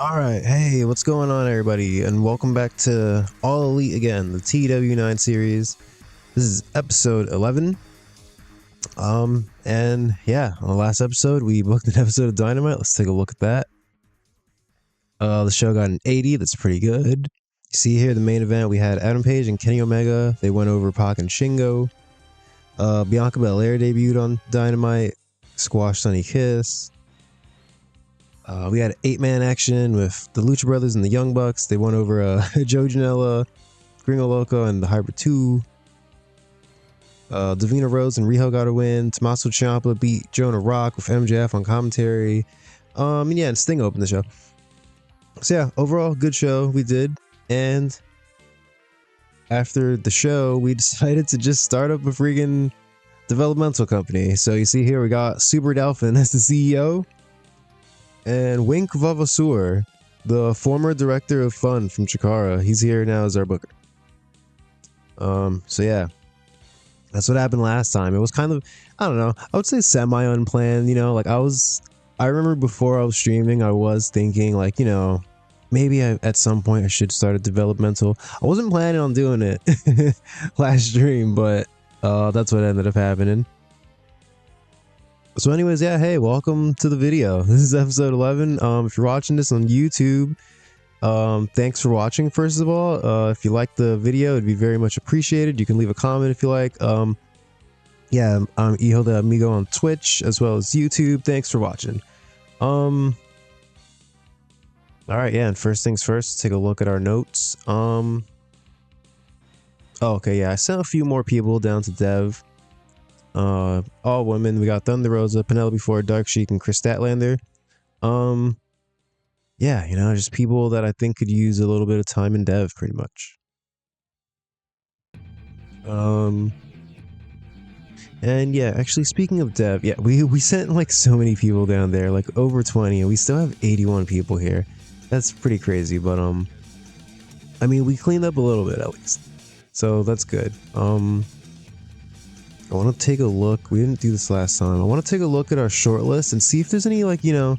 All right, hey, what's going on, everybody, and welcome back to All Elite again, the TEW9 series. This is episode 11. And yeah, on the last episode, we booked an episode of Dynamite. Let's take a look at that. The show got an 80. That's pretty good. You see here the main event. We had Adam Page and Kenny Omega. They went over Pac and Shingo. Bianca Belair debuted on Dynamite. Squashed Sunny Kiss. We had 8-man action with the Lucha Brothers and the Young Bucks. They won over Joe Janela, Gringo Loco, and the Hybrid 2. Davina Rose and Riho got a win. Tommaso Ciampa beat Jonah Rock with MJF on commentary. And Sting opened the show. So yeah, overall, good show we did. And after the show, we decided to just start up a freaking developmental company. So you see here, we got Super Delphin as the CEO. And Wink Vavasur, the former director of Fun from Chikara, he's here now as our booker. So yeah, that's what happened last time. It was kind of, I don't know, I would say semi-unplanned, like I remember before I was streaming, I was thinking like, maybe at some point I should start a developmental. I wasn't planning on doing it last stream, but that's what ended up happening. So anyways, yeah, hey, welcome to the video. This is episode 11. If you're watching this on YouTube, thanks for watching, first of all. If you like the video, it'd be very much appreciated. You can leave a comment if you like. Yeah, I'm Hijo de Amigo on Twitch as well as YouTube. Thanks for watching. All right, yeah, and first things first, take a look at our notes. Okay, yeah, I sent a few more people down to Dev. All women. We got Thunder Rosa, Penelope Ford, Dark Sheik, and Chris Statlander. Yeah, just people that I think could use a little bit of time in Dev, pretty much. And yeah, actually, speaking of Dev, yeah, we sent like so many people down there, like over 20, and we still have 81 people here. That's pretty crazy, but I mean, we cleaned up a little bit at least, so that's good. I want to take a look. We didn't do this last time. I want to take a look at our short list and see if there's any, like, see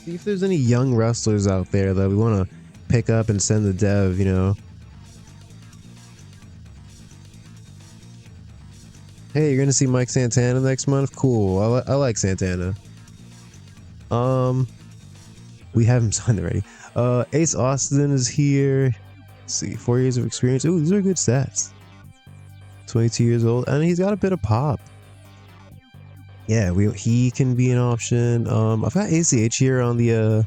if there's any young wrestlers out there that we want to pick up and send to Dev, Hey, you're going to see Mike Santana next month? Cool. I like Santana. We have him signed already. Ace Austin is here. Let's see, 4 years of experience. Ooh, these are good stats. 22 years old, and he's got a bit of pop. Yeah, he can be an option. I've got ACH here on the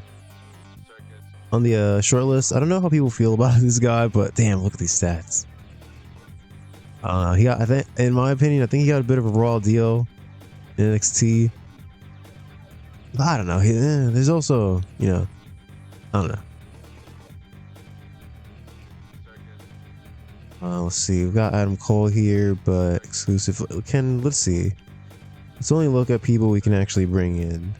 short list. I don't know how people feel about this guy, but damn, look at these stats. I think, in my opinion, I think he got a bit of a raw deal in NXT. I don't know. There's also, I don't know. Let's see. We've got Adam Cole here, but exclusive. Let's see. Let's only look at people we can actually bring in.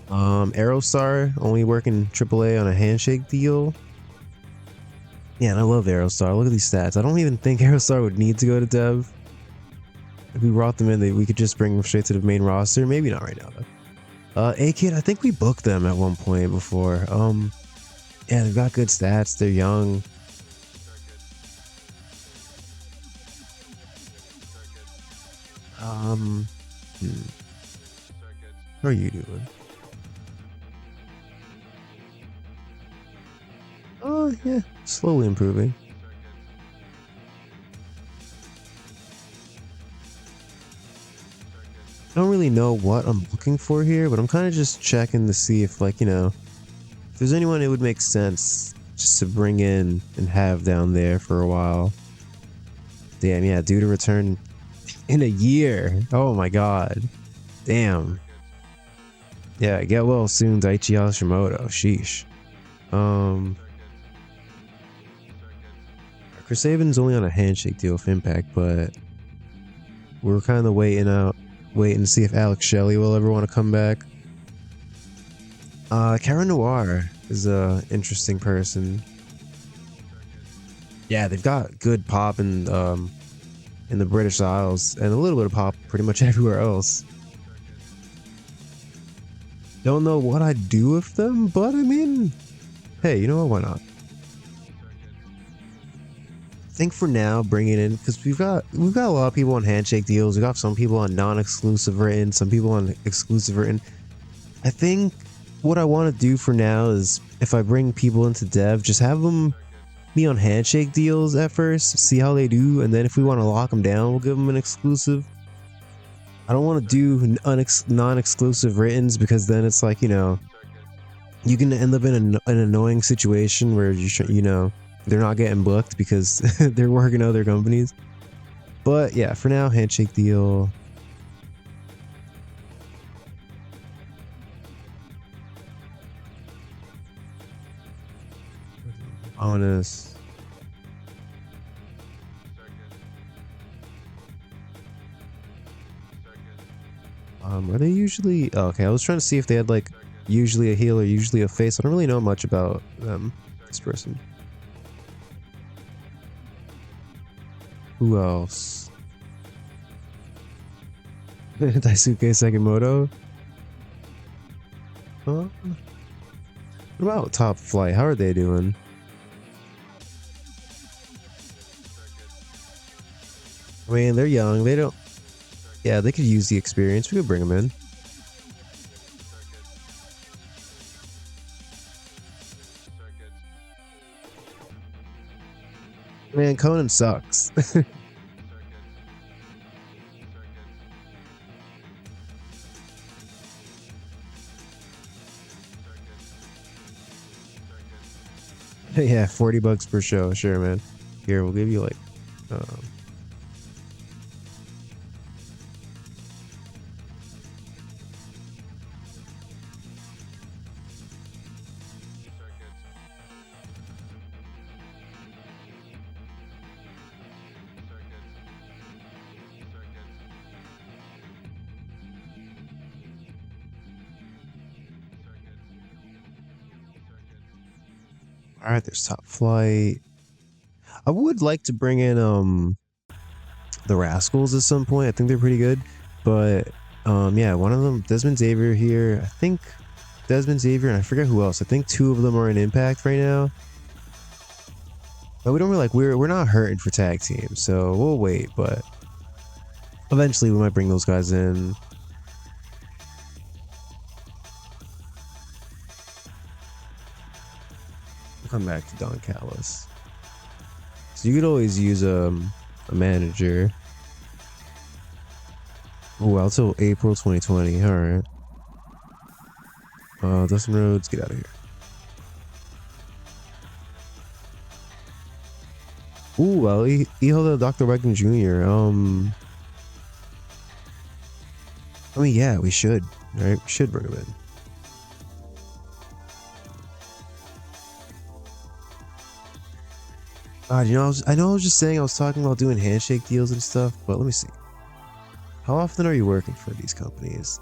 Aerostar only working AAA on a handshake deal. Yeah, and I love Aerostar. Look at these stats. I don't even think Aerostar would need to go to Dev. If we brought them in, we could just bring them straight to the main roster. Maybe not right now, though. A-Kid, I think we booked them at one point before. Yeah, they've got good stats. They're young. How are you doing? Oh, yeah, slowly improving. I don't really know what I'm looking for here, but I'm kind of just checking to see if, like, if there's anyone it would make sense just to bring in and have down there for a while. Damn, yeah, due to return in a year. Oh my god. Damn. Yeah, get well soon, Daichi Hashimoto. Sheesh. Chris Sabin's only on a handshake deal with Impact, but we're kind of waiting to see if Alex Shelley will ever want to come back. Cara Noir is a interesting person. Yeah, they've got good pop and in the British Isles and a little bit of pop pretty much everywhere else. Don't know what I'd do with them, but I mean, hey, you know what? Why not? I think for now, bring it in because we've got a lot of people on handshake deals. We got some people on non-exclusive written, some people on exclusive written. I think what I want to do for now is if I bring people into dev, just have them be on handshake deals at first, see how they do, and then if we want to lock them down, we'll give them an exclusive. I don't want to do non-exclusive writtens because then it's like, you know, you can end up in an annoying situation where you know, they're not getting booked because they're working other companies. But yeah, for now, handshake deal. Honest. Are they usually? Oh, okay, I was trying to see if they had like usually a heel or usually a face. I don't really know much about them. This person. Who else? Daisuke Sekimoto. Huh? What about Top Flight? How are they doing? I mean, they're young. They don't. Yeah, they could use the experience. We could bring them in. Man, Conan sucks. Yeah, $40 per show. Sure, man. Here, we'll give you like. All right, there's Top Flight. I would like to bring in the Rascals at some point. I think they're pretty good, but yeah, one of them, Desmond Xavier here. I think Desmond Xavier and I forget who else. I think two of them are in Impact right now. But we don't really like we're not hurting for tag teams, so we'll wait. But eventually, we might bring those guys in. We'll come back to Don Callis. So you could always use a manager. Oh, until April 2020. All right. Dustin Rhodes, get out of here. Ooh, well, he held a Dr. Beckham Jr. I mean, yeah, we should. Right? We should bring him in. God, you know, I know I was just saying I was talking about doing handshake deals and stuff, but let me see. How often are you working for these companies?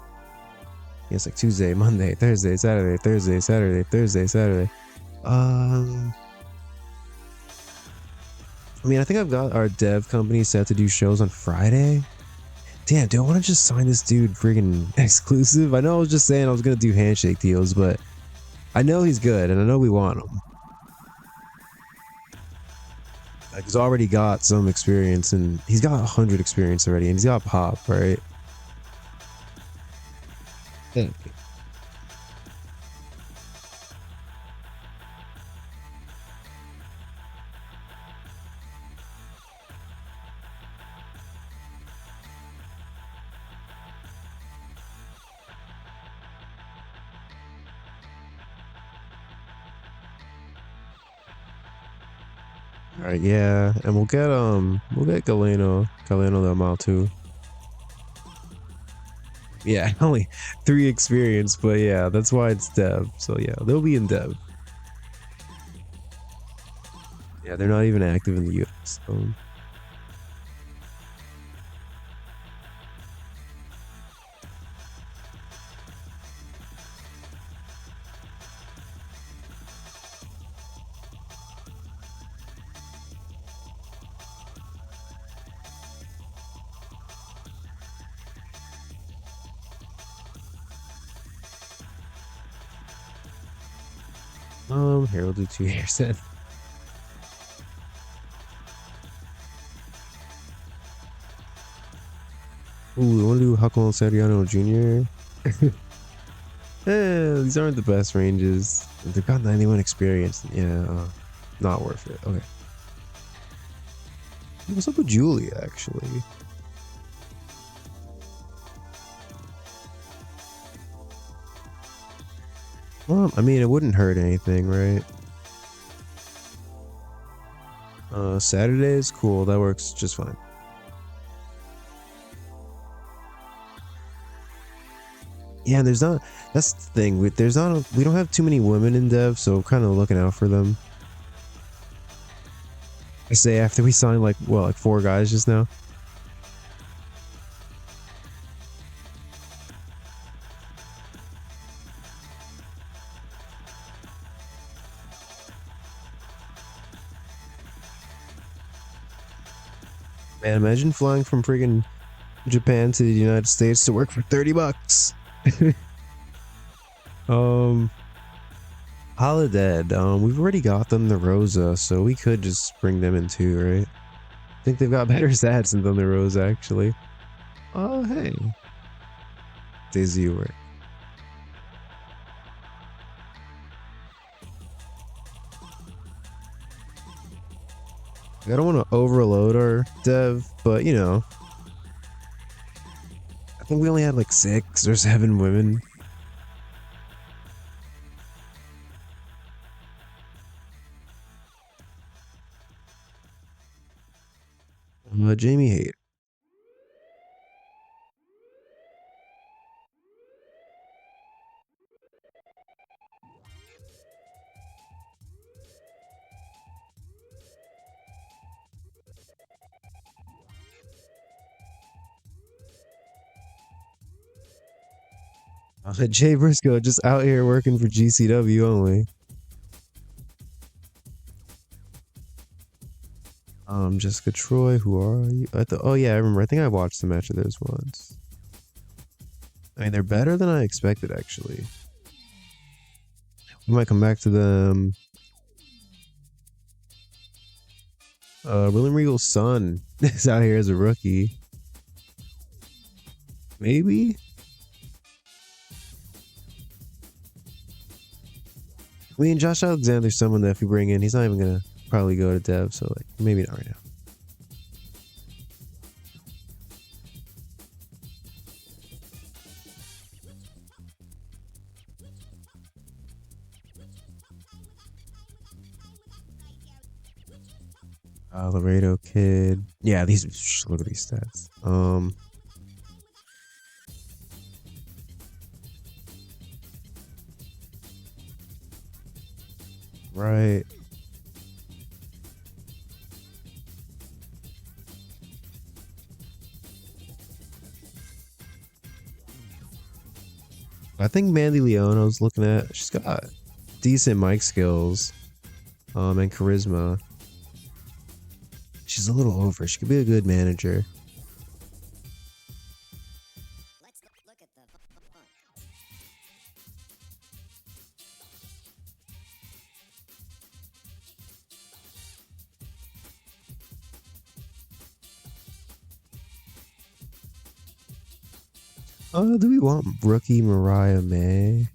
Yeah, it's like Tuesday, Monday, Thursday, Saturday, Thursday, Saturday, Thursday, Saturday. I mean, I think I've got our dev company set to do shows on Friday. Damn, do I want to just sign this dude friggin' exclusive? I know I was just saying I was gonna do handshake deals, but I know he's good and I know we want him. Like, he's already got some experience and he's got 100 experience already and he's got pop, right? Yeah. All right, yeah, and we'll get Galeno the amount too. Yeah, only 3 experience, but yeah, that's why it's dev. So yeah, they'll be in dev. Yeah, they're not even active in the US. Here we'll do 2 years then. Ooh, I want to do Jacobo Soriano Jr. These aren't the best ranges. They've got 91 experience. Yeah, not worth it. Okay. What's up with Julie, actually? Well, I mean, it wouldn't hurt anything, right? Saturday is cool. That works just fine. Yeah, there's not. That's the thing. There's not. We don't have too many women in dev, so kind of looking out for them. I say after we signed like 4 guys just now. Man, imagine flying from friggin' Japan to the United States to work for $30. Holodead. We've already got them the Rosa, so we could just bring them in too, right? I think they've got better stats than the Rosa, actually. Oh, hey. Daisy work. I don't want to overload our dev, but you know, I think we only had like 6 or 7 women. Jamie Haight. Jay Briscoe just out here working for GCW only. Jessica Troy, who are you? Oh yeah, I remember. I think I watched the match of those once. I mean, they're better than I expected, actually. We might come back to them. William Regal's son is out here as a rookie. Maybe? I mean, Josh Alexander's someone that if you bring in, he's not even gonna probably go to dev, so like maybe not right now. Laredo Kid. Yeah, look at these stats. Right. I think Mandy Leone I was looking at, she's got decent mic skills, and charisma. She's a little over. She could be a good manager. Let's look at the Do we want rookie Mariah May?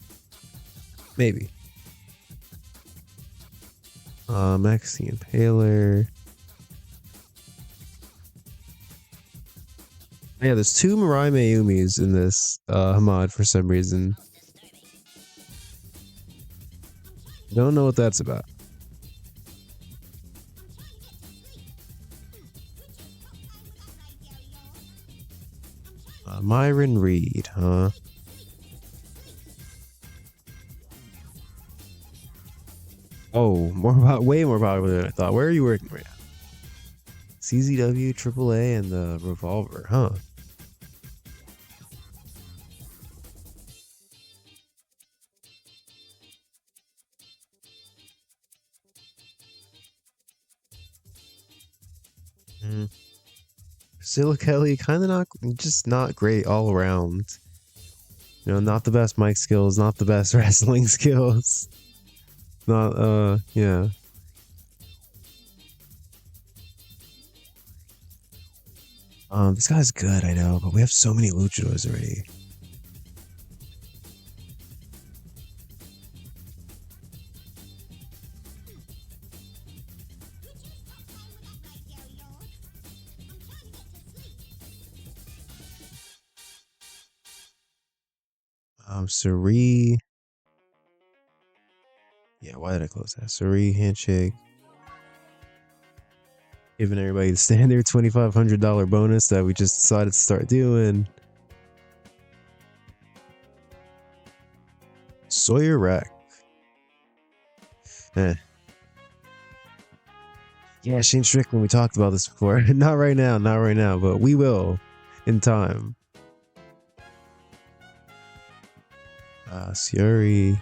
Maybe. Maxine Paler. Yeah, there's 2 Mariah Mayumis in this Hamad for some reason. Don't know what that's about. Myron Reed, huh? Oh, way more popular than I thought. Where are you working right now? CZW, AAA, and the Revolver, huh? Priscilla Kelly, kind of just not great all around. You know, not the best mic skills, not the best wrestling skills. Not yeah. This guy's good, I know, but we have so many luchadors already. Suri. Yeah, why did I close that? Suri handshake. Giving everybody the standard $2,500 bonus that we just decided to start doing. Sawyer Rack. Eh. Yeah, Shane Strickland, we talked about this before. Not right now, not right now, but we will in time. Suri. I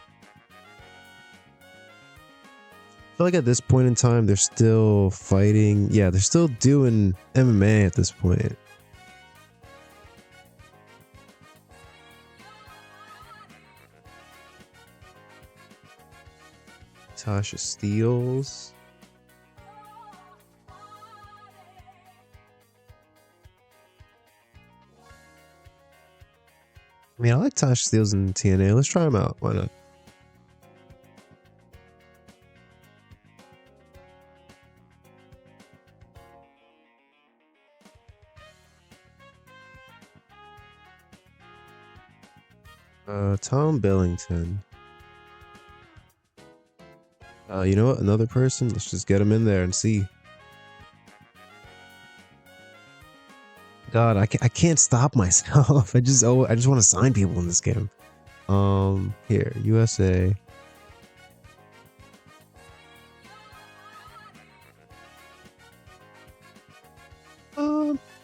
feel like at this point in time, they're still fighting. Yeah, they're still doing MMA at this point. Tasha Steeles. I mean, I like Tasha Steeles in TNA. Let's try him out. Why not? Tom Billington. You know what? Another person? Let's just get him in there and see. God, I can't stop myself. I just want to sign people in this game. Here, USA.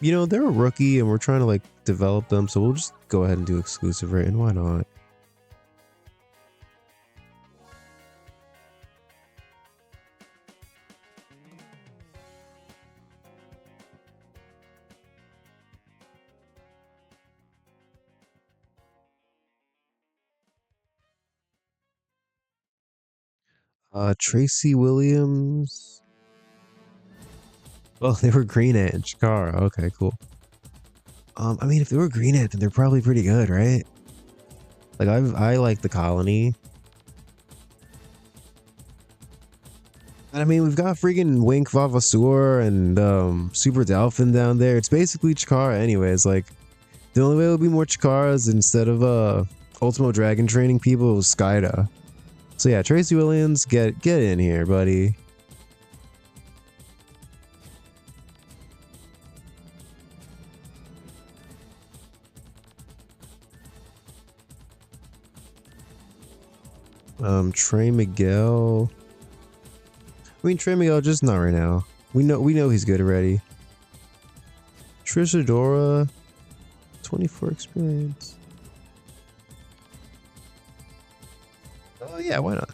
You know, they're a rookie and we're trying to like develop them, so we'll just go ahead and do exclusive rating. Why not? Tracy Williams. Oh, they were green at Chikara. Okay, cool. I mean, if they were green at, then they're probably pretty good, right? Like I like the Colony. And I mean, we've got freaking Wink Vavasur and Super Dolphin down there. It's basically Chikara anyways. Like, the only way it would be more Chikaras instead of Ultimo Dragon training people was Skyda. So yeah, Tracy Williams, get in here, buddy. Trey Miguel. I mean, Trey Miguel, just not right now. We know he's good already. Trish Adora, 24 experience. Oh yeah, why not?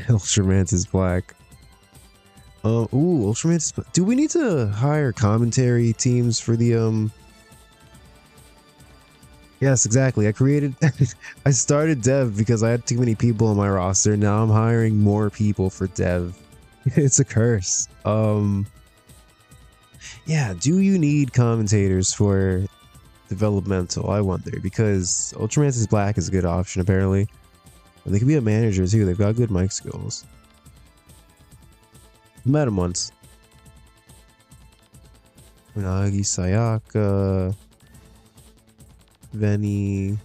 Ultramantis black. Ooh, Ultramantis. Do we need to hire commentary teams for the Yes, exactly. I started dev because I had too many people on my roster. Now I'm hiring more people for dev. It's a curse. Yeah, do you need commentators for developmental? I wonder, because Ultramantis black is a good option apparently. And they could be a manager too. They've got good mic skills. Met him once. Unagi Sayaka. Veni.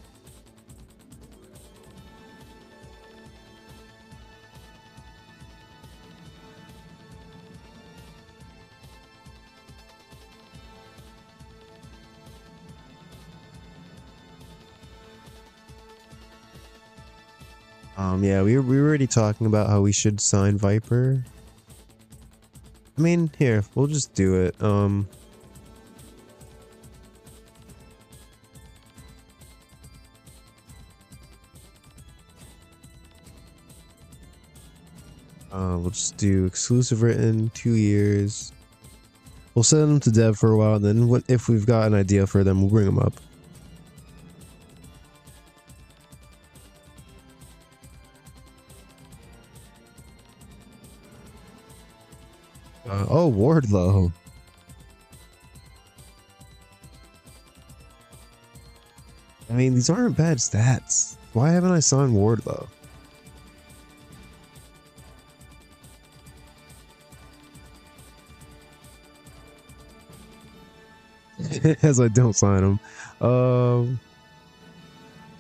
Yeah, we were already talking about how we should sign Viper. I mean, here, we'll just do it. We'll just do exclusive written, 2 years. We'll send them to dev for a while, and then if we've got an idea for them, we'll bring them up. Oh, Wardlow. I mean, these aren't bad stats. Why haven't I signed Wardlow? As I don't sign him.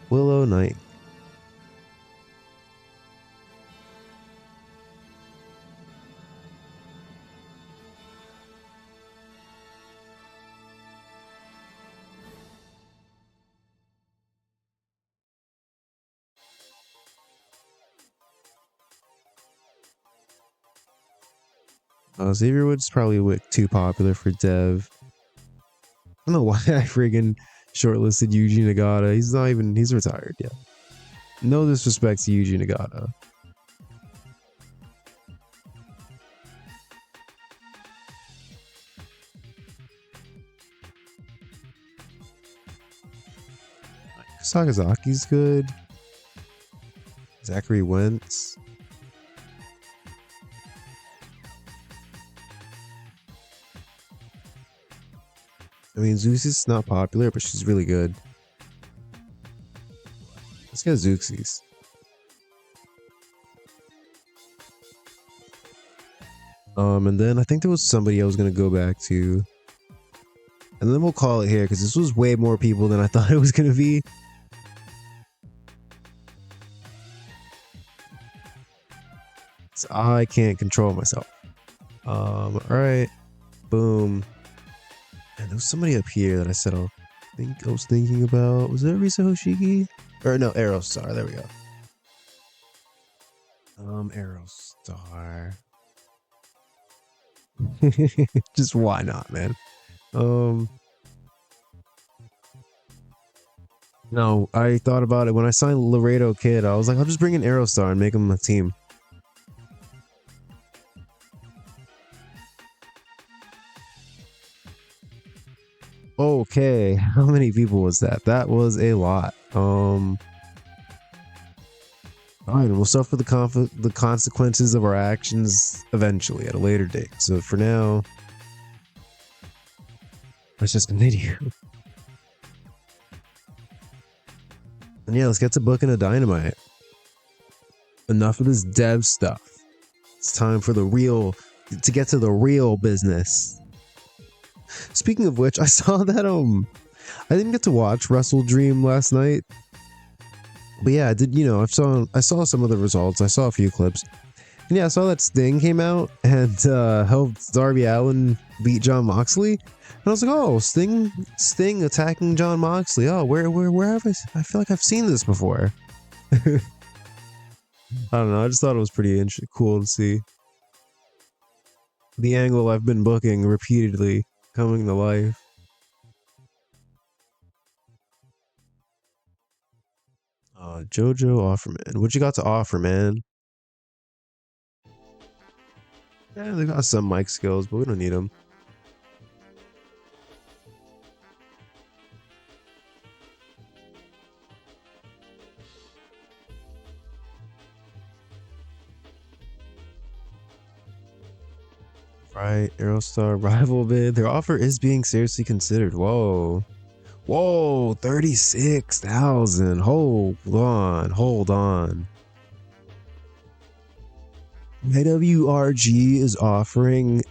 Willow Knight. Xavier Woods probably too popular for dev. I don't know why I friggin' shortlisted Yuji Nagata. He's retired, yeah. No disrespect to Yuji Nagata. Sakazaki's good. Zachary Wentz. I mean, Zeuxis not popular, but she's really good. Let's get Zeuxis. And then I think there was somebody I was gonna go back to. And then we'll call it here, because this was way more people than I thought it was gonna be. So I can't control myself. Alright. Boom. And there was somebody up here that I was thinking about. Was it Risa Hoshiki? Or no, Aerostar. There we go. Aerostar. Just why not, man? No, I thought about it when I signed Laredo Kid. I was like, I'll just bring in Aerostar and make him a team. Okay, how many people was that? That was a lot. All right, we'll suffer the consequences of our actions eventually at a later date. So for now, let's just continue. And yeah, let's get to booking a Dynamite. Enough of this dev stuff. It's time for to get to the real business. Speaking of which, I saw that I didn't get to watch Wrestle Dream last night. But yeah, I did, I saw some of the results. I saw a few clips. And yeah, I saw that Sting came out and helped Darby Allin beat Jon Moxley. And I was like, oh, Sting attacking Jon Moxley. Oh, where have I feel like I've seen this before. I don't know. I just thought it was pretty cool to see the angle I've been booking repeatedly coming to life. Jojo Offerman. What you got to offer, man? Yeah, they got some mic skills, but we don't need them. Right, Aerostar rival bid. Their offer is being seriously considered. Whoa. 36,000. Hold on. IWRG is offering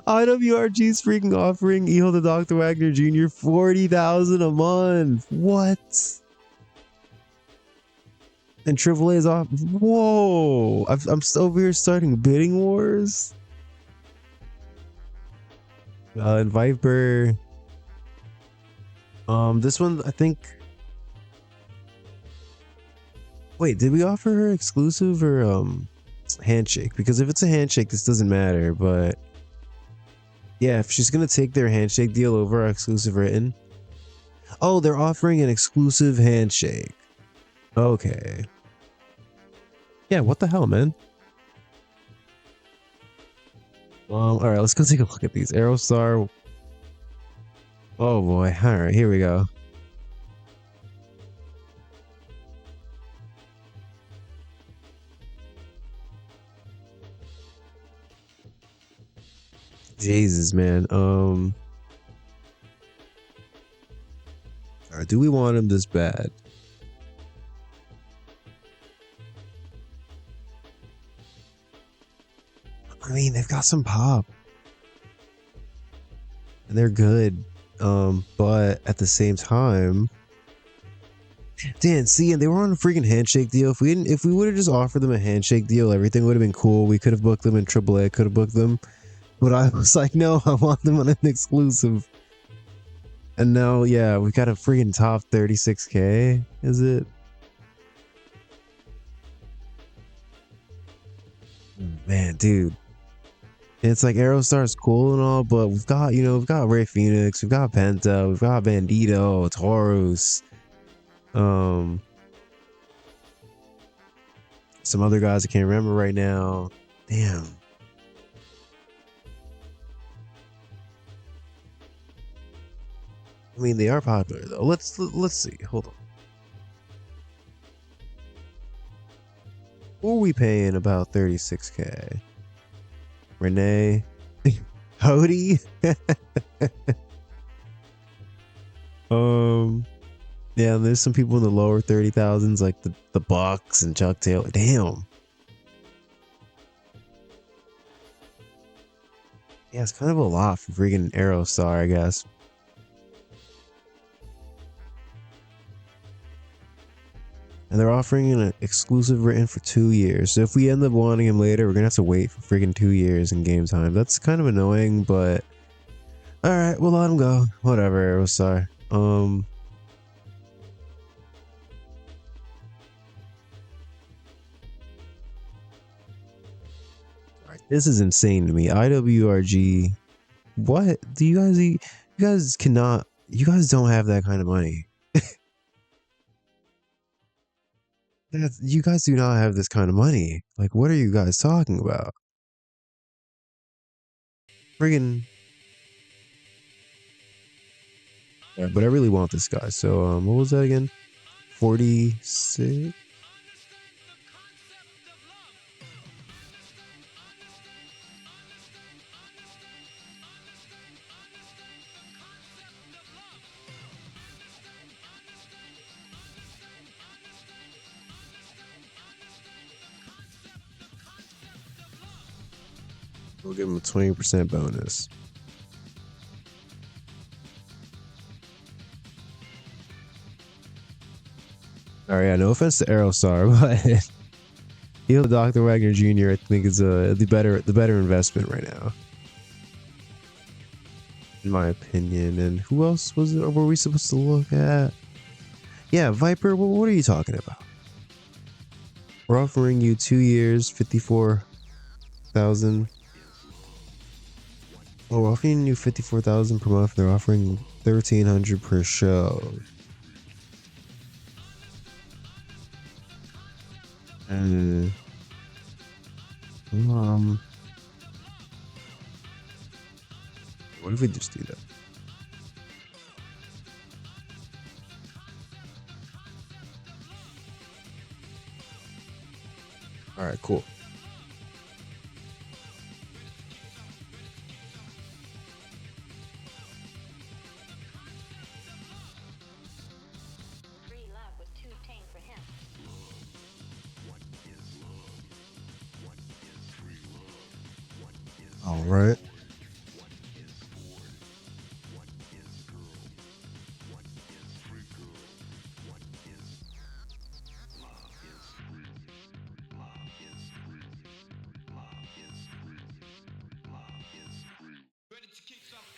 IWRG's freaking offering Ehil the Dr. Wagner Jr. 40,000 a month. What? And AAA is off. Whoa! I'm still over here starting bidding wars. And Viper. This one I think. Wait, did we offer her exclusive or handshake? Because if it's a handshake, this doesn't matter. But yeah, if she's gonna take their handshake deal over our exclusive written. Oh, they're offering an exclusive handshake. Okay. Yeah, what the hell, man? All right, let's go take a look at these. Aerostar. Oh boy. All right, here we go. Jesus, man. All right, do we want him this bad? I mean, they've got some pop. And they're good. But at the same time, Dan, see, and they were on a freaking handshake deal. If we would have just offered them a handshake deal, everything would have been cool. We could have booked them in AAA, could have booked them. But I was like, no, I want them on an exclusive. And now, yeah, we got a freaking top 36K, is it? Man, dude. It's like Aerostar's cool and all, but we've got, we've got Ray Phoenix, we've got Penta, we've got Bandito, Taurus, some other guys I can't remember right now. Damn. I mean, they are popular though. Let's see. Hold on. Who are we paying about 36K? Renee, Hody. Yeah, there's some people in the lower 30,000s like the Bucks and Chuck Taylor. Damn. Yeah, it's kind of a lot for freaking Aerostar, I guess. And they're offering an exclusive written for 2 years. So if we end up wanting him later, we're gonna have to wait for freaking 2 years in game time. That's kind of annoying, but all right, we'll let him go. Whatever, Aerostar. All right, this is insane to me. IWRG. What do you guys eat? You guys cannot. You guys don't have that kind of money. You guys do not have this kind of money. Like, what are you guys talking about? Friggin'. Yeah, but I really want this guy. So, what was that again? 46? We'll give him a 20% bonus. All right, yeah, no offense to Aerostar, but he'll Dr. Wagner Jr. I think is the better investment right now, in my opinion. And who else were we supposed to look at? Yeah, Viper. What are you talking about? We're offering you 2 years, 54,000. Oh, we're offering you 54,000 per month. They're offering 1,300 per show. What if we just do that? All right, cool. All right.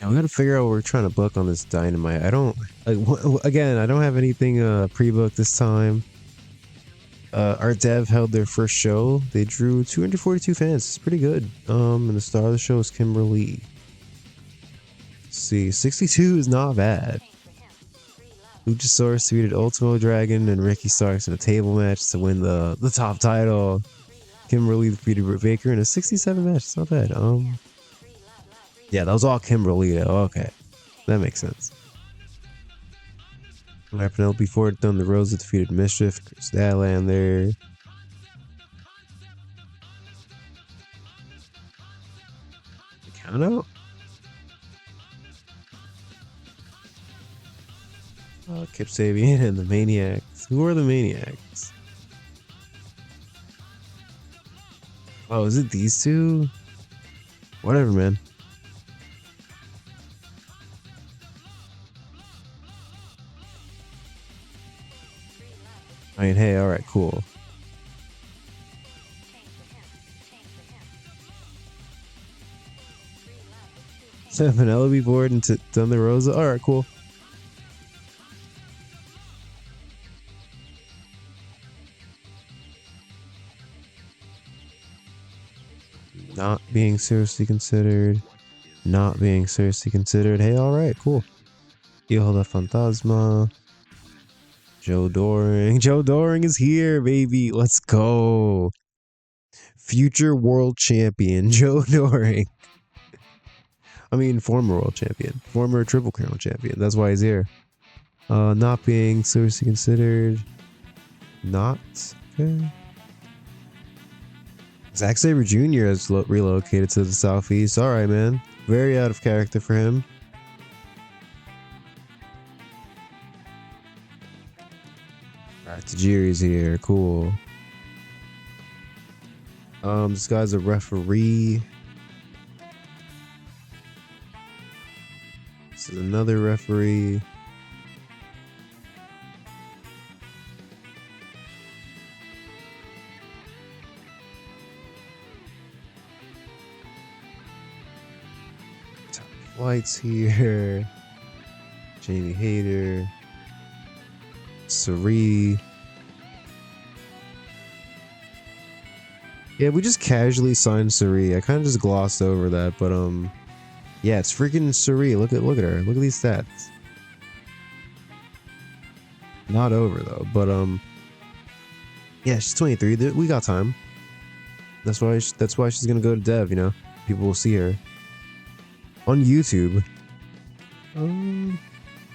Yeah, we gotta figure out what we're trying to book on this Dynamite. I don't like again. I don't have anything pre-booked this time. Our dev held their first show. They drew 242 fans. It's pretty good. And the star of the show is Kimberly. Let's see, 62 is not bad. Luchasaurus defeated Ultimo Dragon and Ricky Starks in a table match to win the top title. Kimberly defeated Britt Baker in a 67 match. It's not bad. Yeah, that was all Kimberly though. Okay, that makes sense. Alright, Penelope Ford, Thunder Rosa defeated Mischief. Chris Statlander. Count out. Kip Sabian and the Maniacs. Who are the Maniacs? Oh, is it these two? Whatever, man. I mean, hey, alright, cool. Penelope Ford and Thunder Rosa. Alright, cool. Not being seriously considered. Not being seriously considered. Hey, alright, cool. Hijo de Fantasma. Joe Doring. Joe Doring is here, baby. Let's go. Future world champion, Joe Doring. I mean, former world champion. Former Triple Crown champion. That's why he's here. Not being seriously considered. Not. Okay. Zack Sabre Jr. has relocated to the southeast. Alright, man. Very out of character for him. Alright, Tajiri's here. Cool. This guy's a referee. This is another referee. Lights here. Jamie Hayter. Sari. Yeah, we just casually signed Sari. I kind of just glossed over that, but yeah, it's freaking Sari. Look at her. Look at these stats. Not over though, but yeah, she's 23. We got time. That's why she's gonna go to Dev. You know, people will see her on YouTube.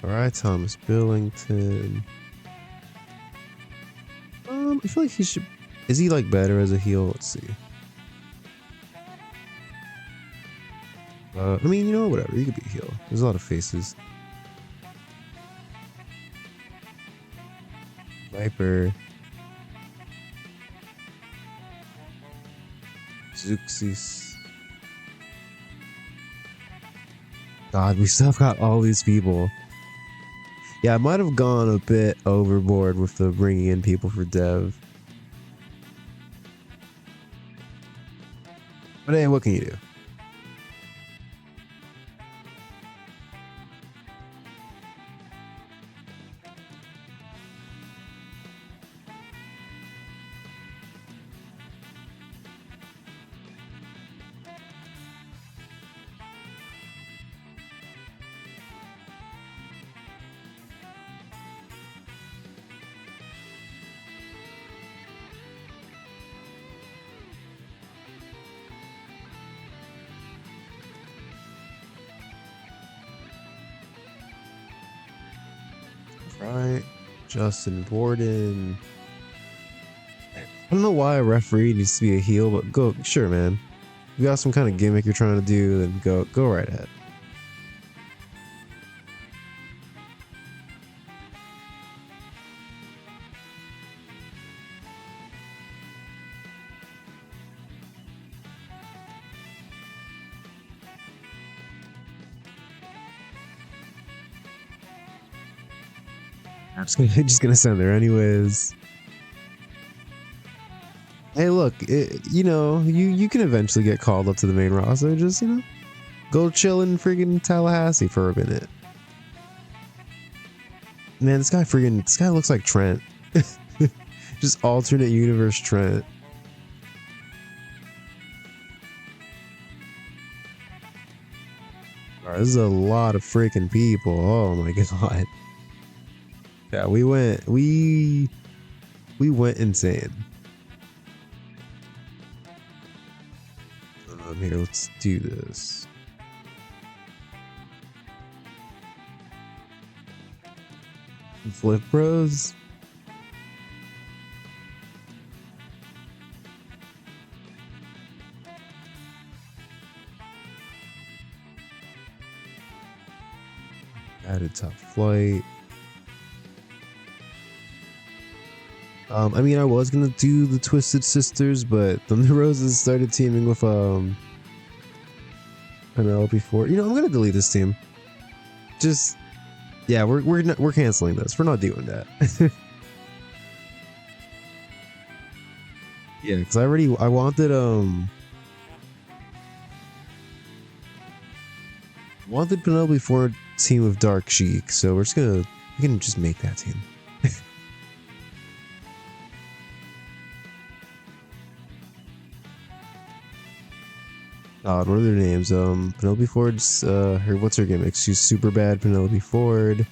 Alright, Thomas Billington. I feel like he should. Is he like better as a heel? Let's see. I mean, you know, whatever. You could be a heel. There's a lot of faces. Viper. Zuxis. God, we still got all these people. Yeah, I might have gone a bit overboard with the bringing in people for Dev. But hey, what can you do? Right, Justin Borden. I don't know why a referee needs to be a heel, but go, sure, man. If you got some kind of gimmick you're trying to do, then go right ahead. I'm just gonna send there anyways. Hey, look, you know, you can eventually get called up to the main roster. Just, you know, go chill in friggin' Tallahassee for a minute. Man, this guy looks like Trent. Just alternate universe Trent. Alright, this is a lot of freaking people. Oh my god. Yeah, we went insane. Here, let's do this. Flip Bros. Added top flight. I mean, I was gonna do the Twisted Sisters, but then the Roses started teaming with Penelope Ford. You know, I'm gonna delete this team. Just yeah, we're canceling this. We're not doing that. Yeah, because I wanted Penelope Ford team with Dark Sheik, so we can just make that team. What are their names? Penelope Ford's what's her gimmick? She's super bad Penelope Ford.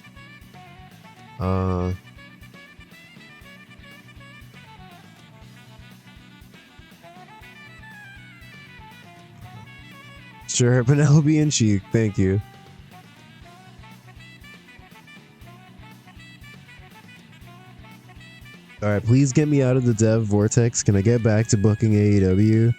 Sure, Penelope and Sheik, thank you. Alright, please get me out of the dev vortex. Can I get back to booking AEW?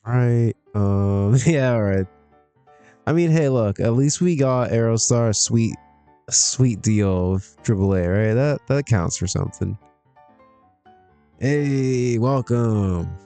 Alright, yeah, alright. I mean, hey, look, at least we got Aerostar a sweet deal with AAA, right? That counts for something. Hey, welcome.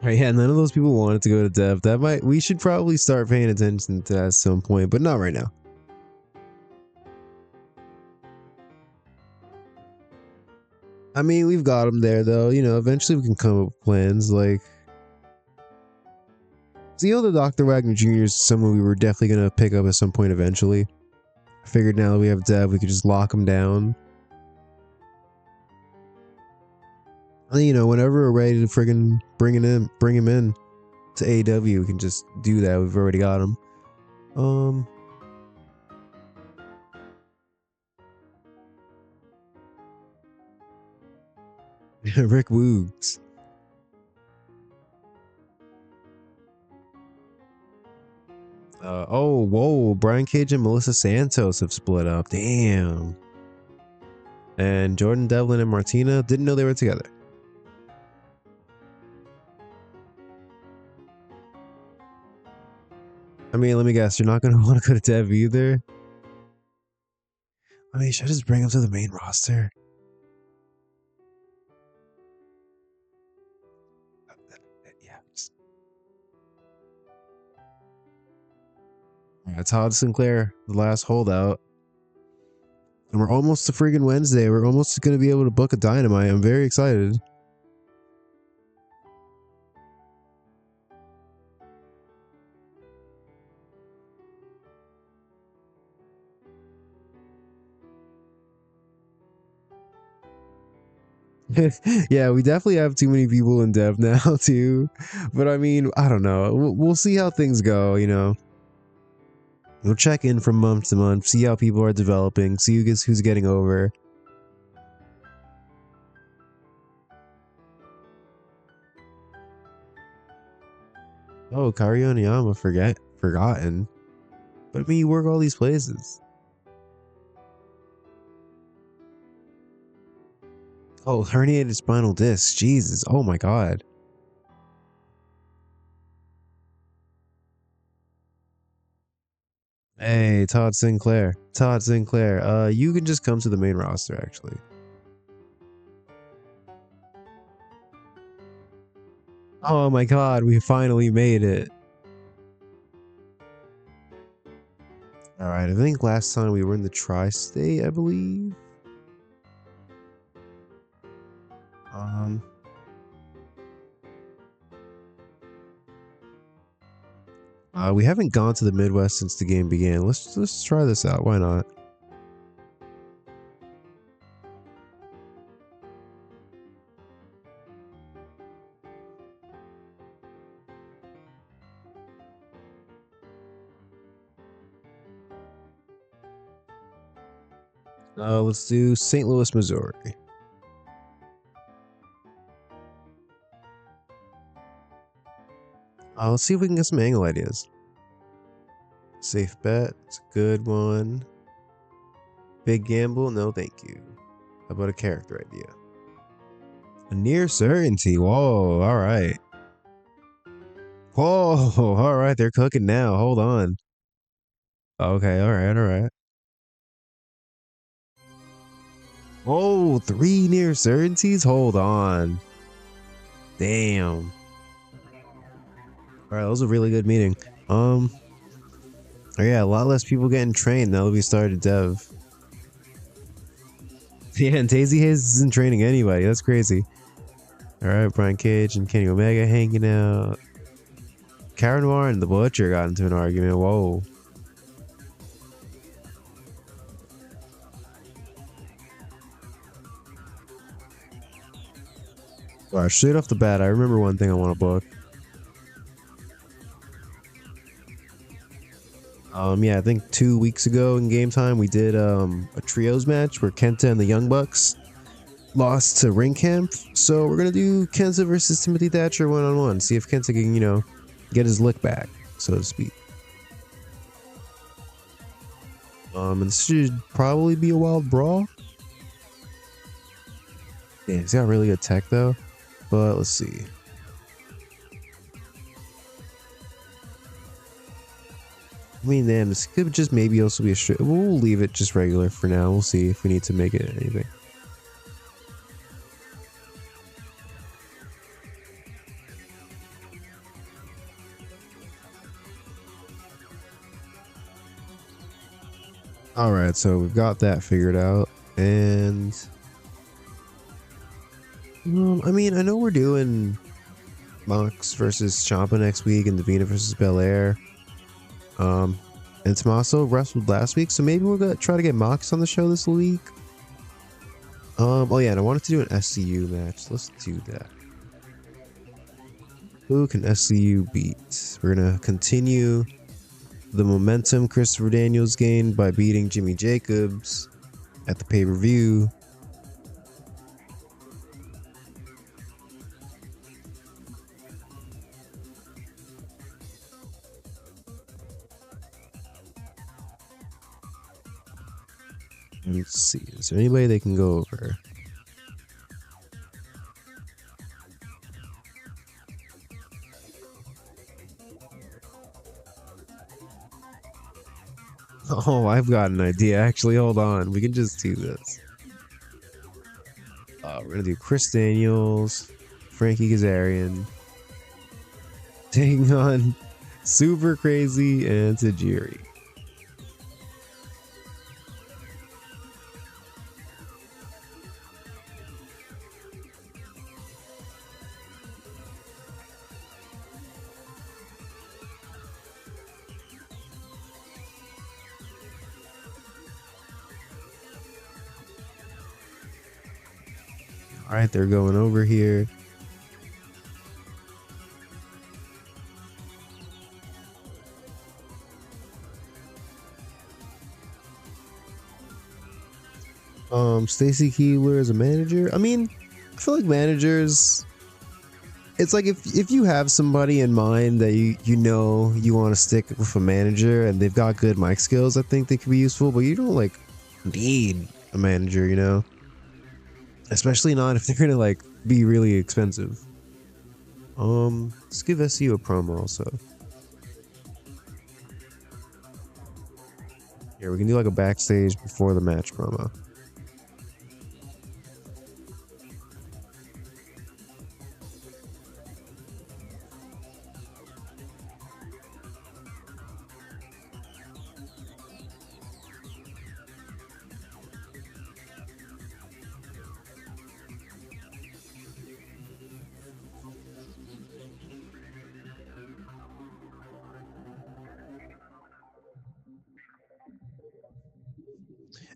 Right, yeah, none of those people wanted to go to dev. We should probably start paying attention to that at some point, but not right now. I mean, we've got them there though. You know, eventually we can come up with plans. Like, the Dr. Wagner Jr. is someone we were definitely gonna pick up at some point eventually. I figured now that we have dev, we could just lock him down. And, you know, whenever we're ready to friggin' bring him in to AEW, we can just do that. We've already got him. Rick Woogs. Oh, whoa, Brian Cage and Melissa Santos have split up. Damn. And Jordan Devlin and Martina didn't know they were together. I mean, let me guess, you're not going to want to go to Dev either? I mean, should I just bring him to the main roster? Yeah. Alright, Todd Sinclair, the last holdout. And we're almost to friggin' Wednesday. We're almost going to be able to book a Dynamite. I'm very excited. Yeah, we definitely have too many people in dev now too. But I mean, I don't know. We'll see how things go, you know. We'll check in from month to month, see how people are developing, see who's getting over. Oh, Kairi Oniyama, forgotten. But I mean, you work all these places. Oh, herniated spinal disc. Jesus. Oh my god. Hey, Todd Sinclair. Todd Sinclair. You can just come to the main roster, actually. Oh my god, we finally made it. Alright, I think last time we were in the tri-state, I believe. Um, we haven't gone to the Midwest since the game began. Let's try this out. Why not? Let's do St. Louis, Missouri. Let's see if we can get some angle ideas. Safe bet. It's a good one. Big gamble? No, thank you. How about a character idea? A near certainty. Whoa, alright. Whoa, alright, they're cooking now. Hold on. Okay, alright. Oh, 3 near certainties? Hold on. Damn. Alright, that was a really good meeting. Oh yeah, a lot less people getting trained now that we started dev. Yeah, and Tazy Hayes isn't training anybody. That's crazy. Alright, Brian Cage and Kenny Omega hanging out. Karen Noir and the Butcher got into an argument. Whoa. Wow, straight off the bat, I remember one thing I want to book. Yeah, I think 2 weeks ago in game time we did a trios match where Kenta and the Young Bucks lost to Ring Camp. So we're gonna do Kenta versus Timothy Thatcher 1-on-1. See if Kenta can, you know, get his lick back, so to speak. And this should probably be a wild brawl. Yeah, he's got really good tech though. But let's see. I mean, damn, this could just maybe also be a straight. We'll leave it just regular for now. We'll see if we need to make it anything. Alright, so we've got that figured out. And I mean, I know we're doing Mox versus Ciampa next week and Davina versus Belair. And Tommaso wrestled last week, so maybe we're gonna try to get Mox on the show this week. Oh yeah, and I wanted to do an SCU match. Let's do that. Who can SCU beat? We're gonna continue the momentum Christopher Daniels gained by beating Jimmy Jacobs at the pay-per-view. Let's see, is there anybody they can go over? Oh, I've got an idea. Actually, hold on. We can just do this. We're gonna do Chris Daniels, Frankie Kazarian, taking on Super Crazy and Tajiri. All right, they're going over here. Stacy Keebler as a manager. I mean, I feel like managers, it's like if you have somebody in mind that you know you want to stick with a manager and they've got good mic skills, I think they could be useful, but you don't like need a manager, you know? Especially not if they're gonna like be really expensive. Let's give SU a promo also. Here, we can do like a backstage before the match promo.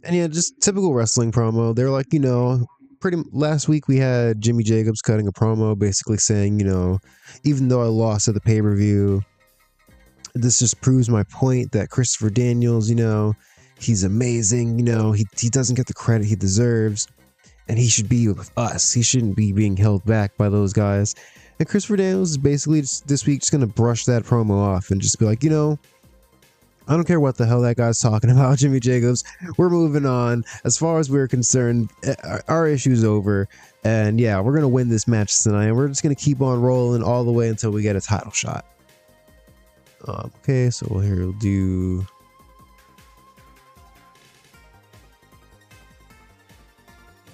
And yeah, just typical wrestling promo. They're like, pretty last week we had Jimmy Jacobs cutting a promo basically saying, even though I lost at the pay-per-view, this just proves my point that Christopher Daniels, he's amazing, he doesn't get the credit he deserves, and he should be with us. He shouldn't be being held back by those guys. And Christopher Daniels is basically this week just gonna brush that promo off and just be like, I don't care what the hell that guy's talking about, Jimmy Jacobs. We're moving on. As far as we're concerned, our issue's over. And yeah, we're going to win this match tonight. And we're just going to keep on rolling all the way until we get a title shot. Okay, so here we'll do...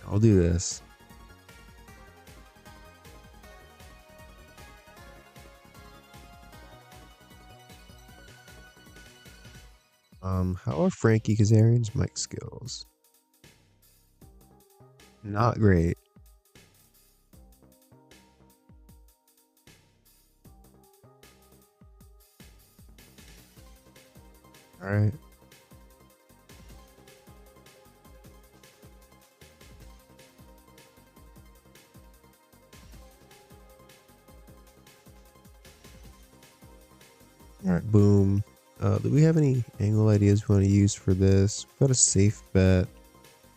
I'll do this. How are Frankie Kazarian's mic skills? Not great. All right. All right, boom. Do we have any angle ideas we want to use for this? We've got a safe bet,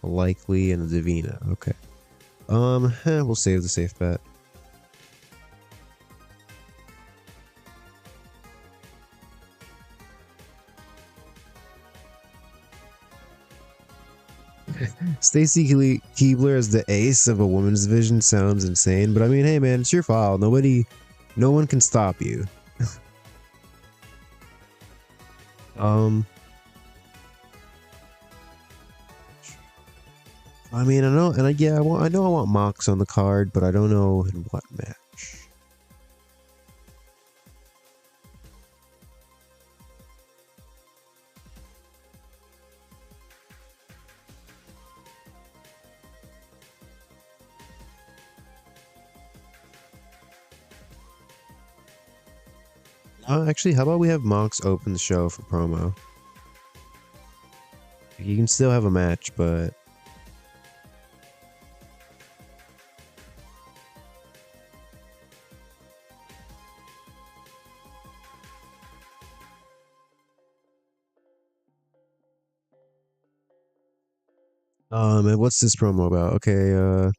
a likely, and a Divina. Okay. We'll save the safe bet. Stacy Keebler as the ace of a women's division sounds insane, but I mean, hey man, it's your file. No one can stop you. I mean, I know, and I know I want Mox on the card, but I don't know in what match. Actually, how about we have Mox open the show for promo? You can still have a match, but... And what's this promo about? Okay,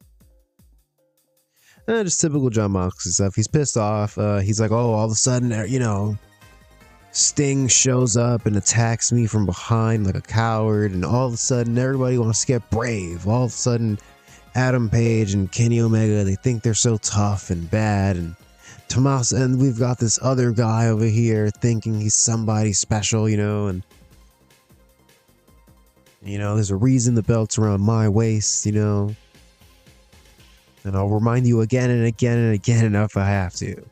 just typical John Moxley stuff. He's pissed off. He's like, oh, all of a sudden, Sting shows up and attacks me from behind like a coward, and all of a sudden everybody wants to get brave. All of a sudden, Adam Page and Kenny Omega, they think they're so tough and bad, and Tomas, and we've got this other guy over here thinking he's somebody special, and there's a reason the belt's around my waist, and I'll remind you again and again and again if I have to.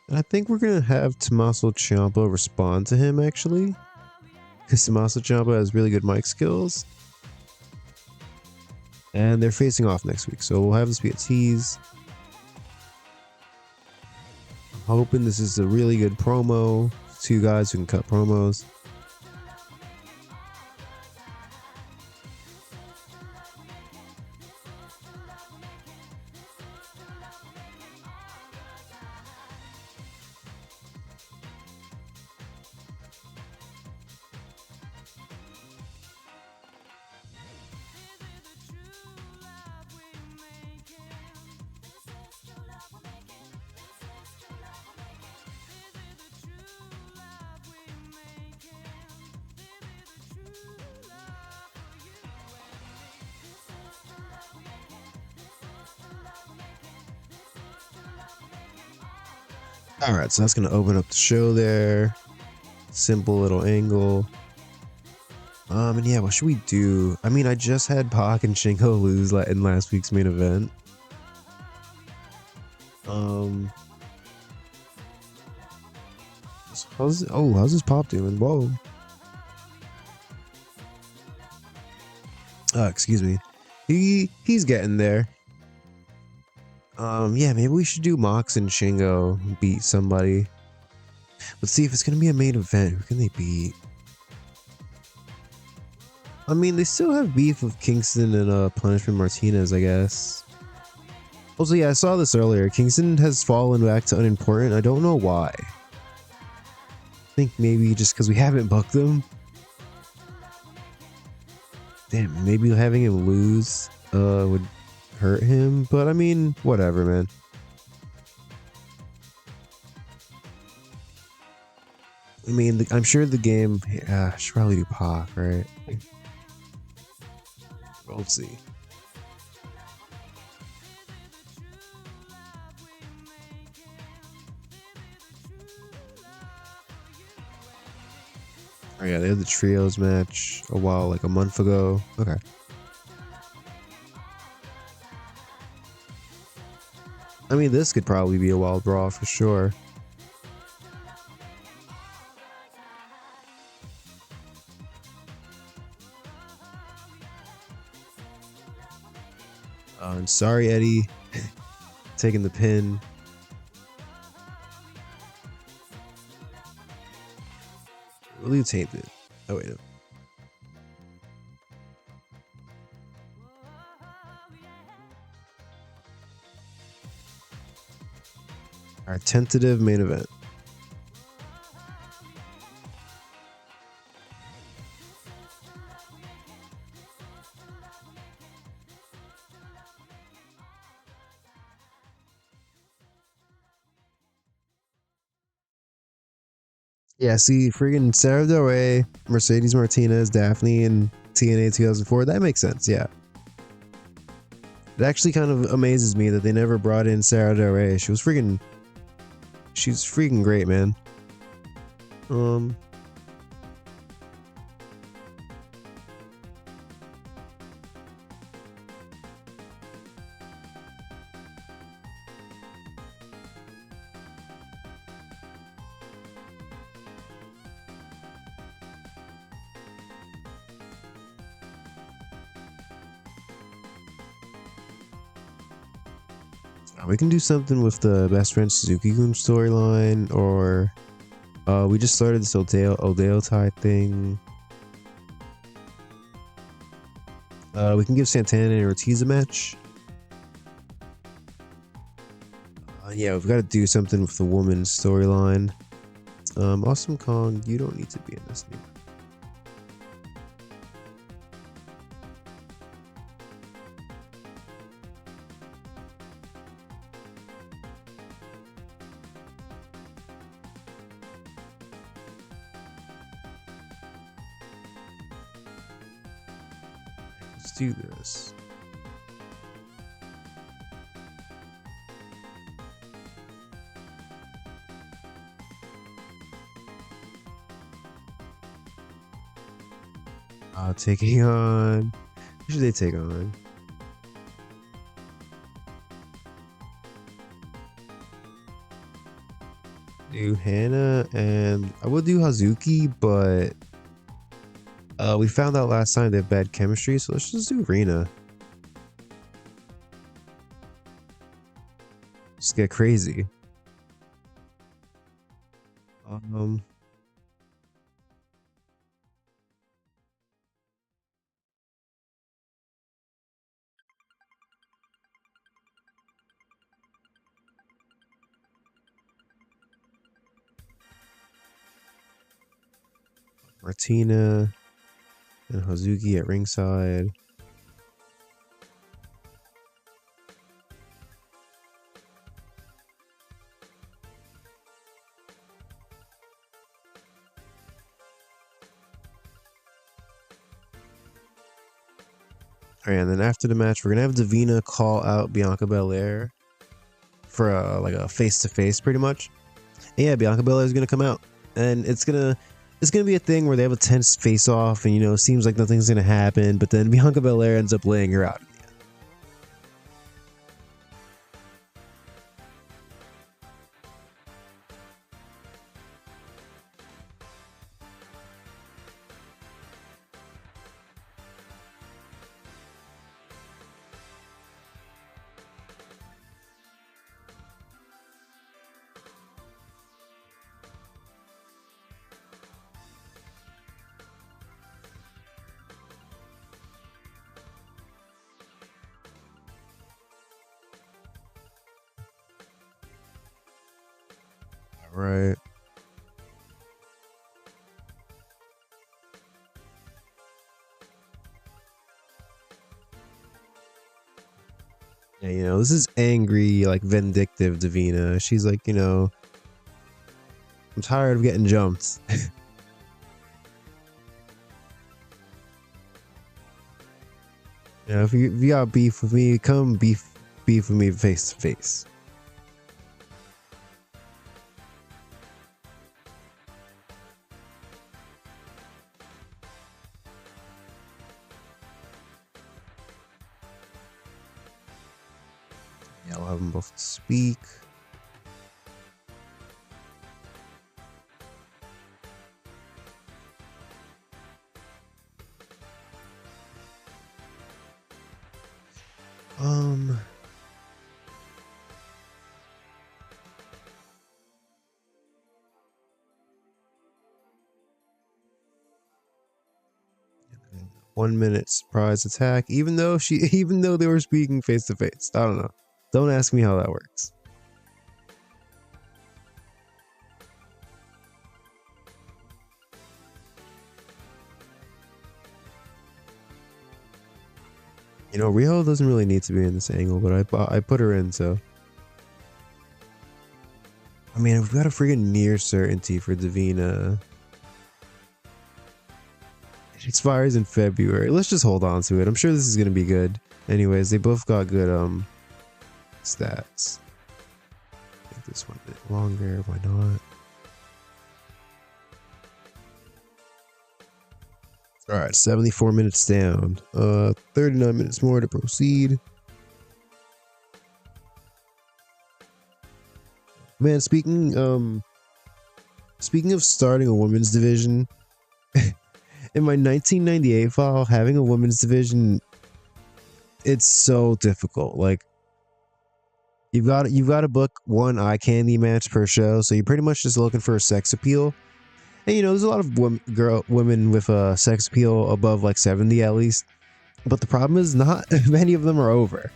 And I think we're gonna have Tommaso Ciampa respond to him actually, because Tommaso Ciampa has really good mic skills, and they're facing off next week, so we'll have this be a tease. I'm hoping this is a really good promo. Two guys who can cut promos. All right, so that's going to open up the show there. Simple little angle. And yeah, what should we do? I mean, I just had Pac and Shingo lose in last week's main event. So how's this pop doing? Whoa. Excuse me. He's getting there. Yeah, maybe we should do Mox and Shingo beat somebody. Let's see if it's gonna be a main event. Who can they beat? I mean, they still have beef with Kingston and Punishment Martinez, I guess. Also, yeah, I saw this earlier. Kingston has fallen back to unimportant. I don't know why. I think maybe just because we haven't booked them. Damn, maybe having him lose would hurt him, but I mean, whatever, man. I mean, I'm sure the game should probably do Pac, right? We'll see. Oh yeah, they had the trios match like a month ago. Okay. I mean, this could probably be a wild brawl for sure. And sorry, Eddie, taking the pin. Will you taint it? Oh wait, no. Our tentative main event. Yeah, see, friggin' Sarah Del Rey, Mercedes Martinez, Daphne, and TNA 2004. That makes sense, yeah. It actually kind of amazes me that they never brought in Sarah Del Rey. She's freaking great, man. We can do something with the best friend Suzuki-gun storyline, or we just started this Odeo tie thing. We can give Santana and Ortiz a match. Yeah, we've got to do something with the woman's storyline. Awesome Kong, you don't need to be in this anymore. Let's do this. Taking on. Who should they take on? Do Hannah, and I would do Hazuki, but we found out last time they have bad chemistry, so let's just do Rena. Just get crazy. Martina and Hazuki at ringside. Alright, and then after the match, we're gonna have Davina call out Bianca Belair for like a face-to-face, pretty much. And yeah, Bianca Belair is gonna come out, and it's gonna be a thing where they have a tense face-off, and it seems like nothing's gonna happen, but then Bianca Belair ends up laying her out. Right. Yeah, this is angry, like vindictive Davina. She's like, I'm tired of getting jumped. If you got beef with me, come beef with me face to face. Yeah, I'll have them both speak. One minute surprise attack, even though they were speaking face to face. I don't know. Don't ask me how that works. Riho doesn't really need to be in this angle, but I put her in, so. I mean, we've got a freaking near certainty for Davina. It expires in February. Let's just hold on to it. I'm sure this is gonna be good. Anyways, they both got good stats. Make this 1 minute longer. Why not? All right, 74 minutes down. 39 minutes more to proceed. Man, speaking of starting a women's division, in my 1998 file, having a women's division, it's so difficult. Like, you've got to book one eye candy match per show, so you're pretty much just looking for a sex appeal. And there's a lot of women with a sex appeal above like 70 at least, but the problem is not many of them are over.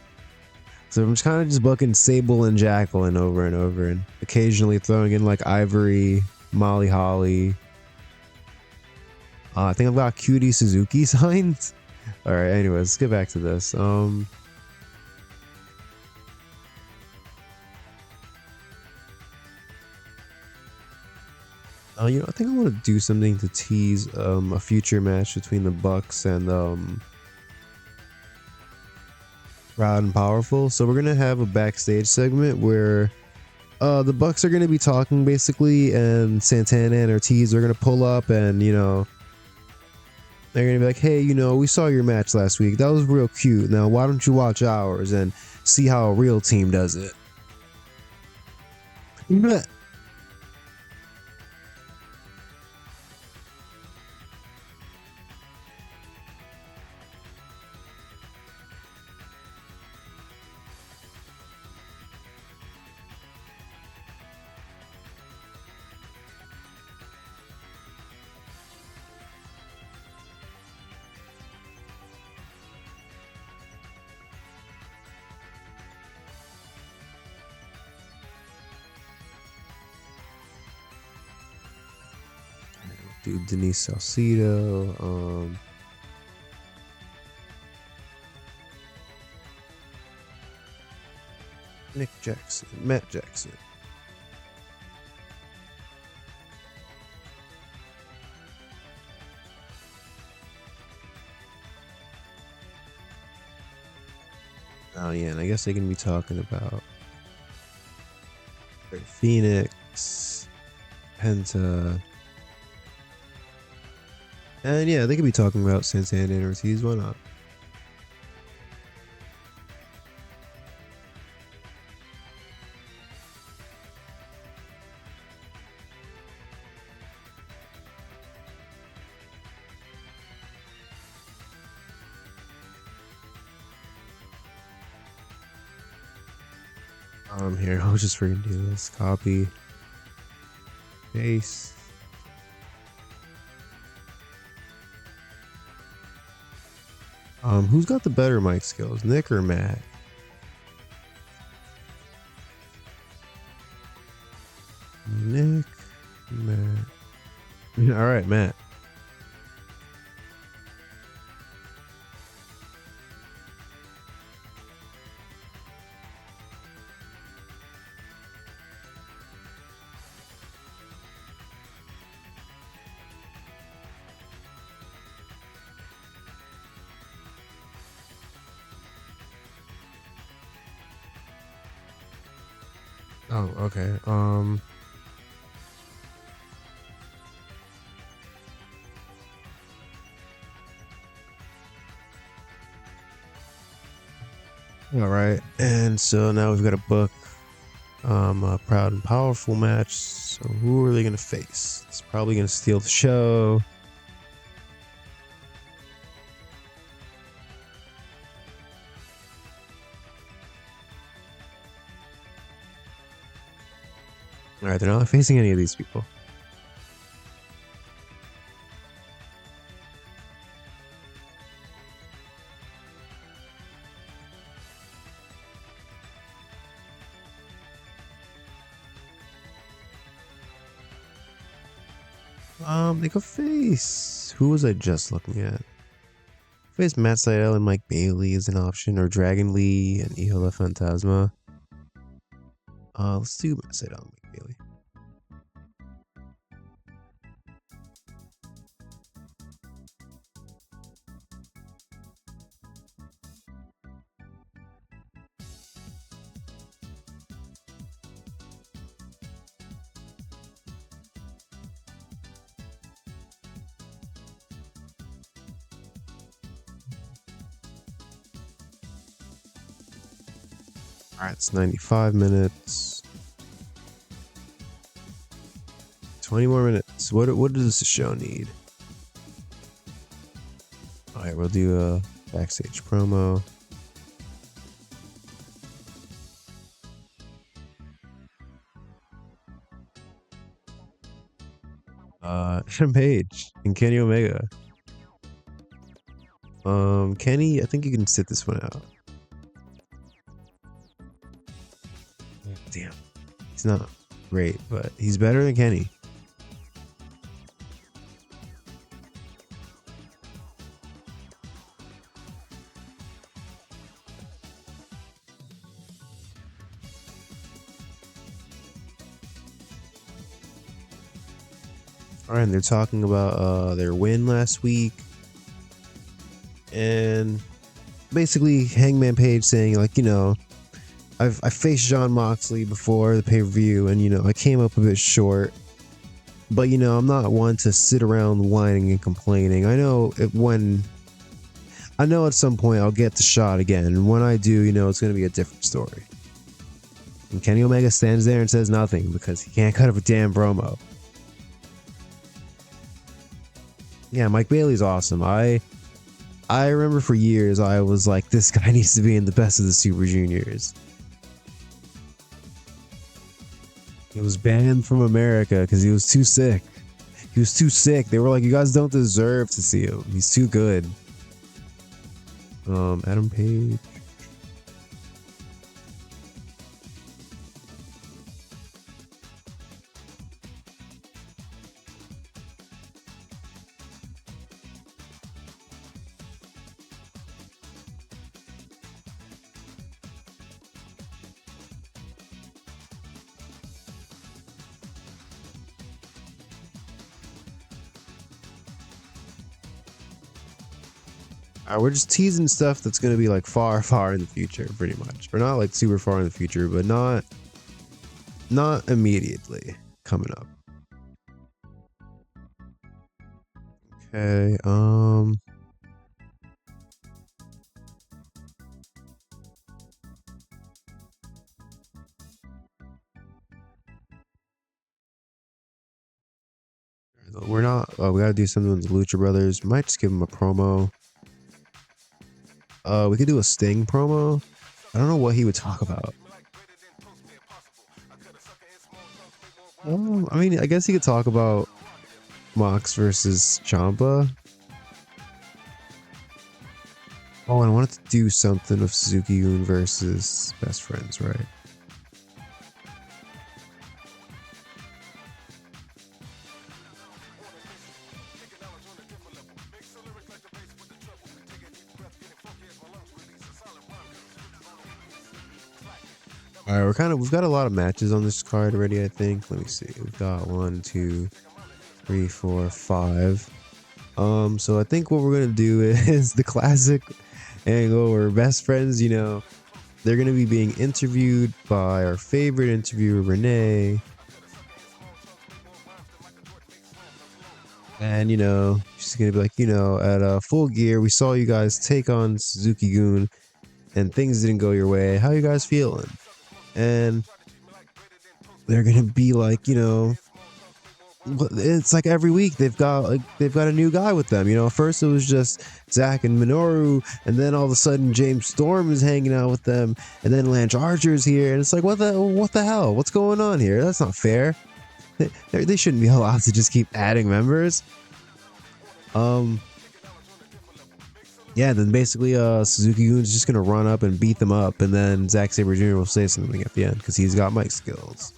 So I'm just kind of just booking Sable and Jacqueline over and over, and occasionally throwing in like Ivory, Molly Holly. I think I've got Cutie Suzuki signed. All right, anyways, let's get back to this. I think I want to do something to tease a future match between the Bucks and Proud and Powerful. So we're gonna have a backstage segment where the Bucks are gonna be talking basically, and Santana and Ortiz are gonna pull up, and they're gonna be like, hey, we saw your match last week. That was real cute. Now why don't you watch ours and see how a real team does it? Do Denise Salcido, Nick Jackson, Matt Jackson. Oh yeah, and I guess they can be talking about Phoenix, Penta. And yeah, they could be talking about Santana and Ortiz. Why not? Here, I'll just freaking do this. Copy. Paste. Who's got the better mic skills, Nick or Matt? Nick, Matt. All right, Matt. Oh, okay. All right, and so now we've got a book, a proud and powerful match. So who are they gonna face? It's probably gonna steal the show. All right, they're not facing any of these people. They could face. Who was I just looking at? Face Matt Sydal and Mike Bailey is an option, or Dragon Lee and Ihola Fantasma. Let's do Matt Sydal and Mike Bailey. All right, it's 95 minutes. 20 more minutes. What does the show need? All right, we'll do a backstage promo. Adam Page and Kenny Omega. Kenny, I think you can sit this one out. Damn, he's not great, but he's better than Kenny. All right, and they're talking about their win last week, and basically Hangman Page saying, like, you know, I faced Jon Moxley before the pay-per-view, and you know I came up a bit short, but you know I'm not one to sit around whining and complaining. I know at some point I'll get the shot again, and when I do, you know it's going to be a different story. And Kenny Omega stands there and says nothing because he can't cut up a damn promo. Yeah, Mike Bailey's awesome. I remember for years I was like, this guy needs to be in the best of the Super Juniors. He was banned from America because he was too sick. He was too sick. They were like, you guys don't deserve to see him. He's too good. Adam Page. We're just teasing stuff that's going to be like far, far in the future, pretty much. Or not like super far in the future, but not immediately coming up. Okay, we're not, we gotta do something with the Lucha Brothers. Might just give them a promo. We could do a Sting promo. I don't know what he would talk about. I mean, I guess he could talk about Mox versus Ciampa. Oh, and I wanted to do something with Suzuki-gun versus Best Friends, right? All right, we've got a lot of matches on this card already, I think. Let me see. We've got 1, 2, 3, 4, 5. So I think what we're gonna do is the classic angle where best friends, they're gonna be being interviewed by our favorite interviewer, Renee. And she's gonna be like, at Full Gear, we saw you guys take on Suzuki-gun and things didn't go your way. How you guys feeling? And they're gonna be like, it's like every week they've got a new guy with them. First it was just Zach and Minoru, and then all of a sudden James Storm is hanging out with them, and then Lance Archer's here, and it's like, what the hell? What's going on here? That's not fair. They shouldn't be allowed to just keep adding members. Yeah, then basically Suzuki-gun's just gonna run up and beat them up, and then Zack Sabre Jr. will say something at the end because he's got mic skills.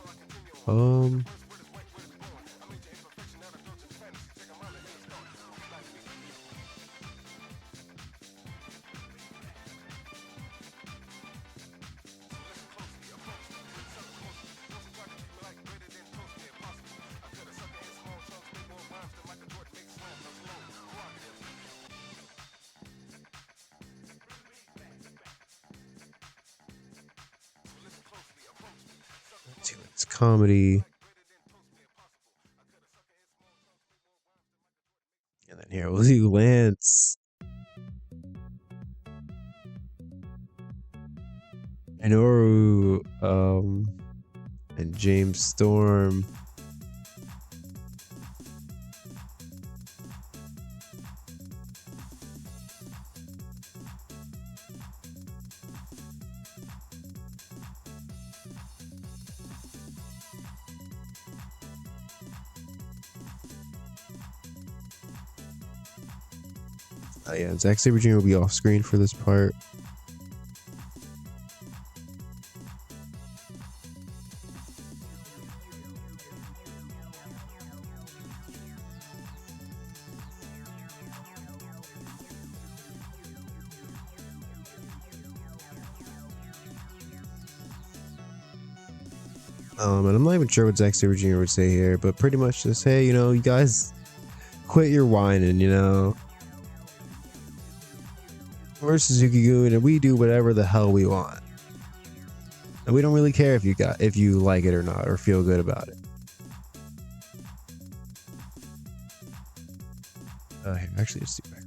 It's comedy. And then here we'll see Lance. Minoru, and James Storm. Yeah, Zack Sabre Jr. will be off screen for this part. And I'm not even sure what Zack Sabre Jr. would say here, but pretty much just, hey, you guys quit your whining, We're Suzuki-gun and we do whatever the hell we want. And we don't really care if you like it or not, or feel good about it. Here, actually, let's do background.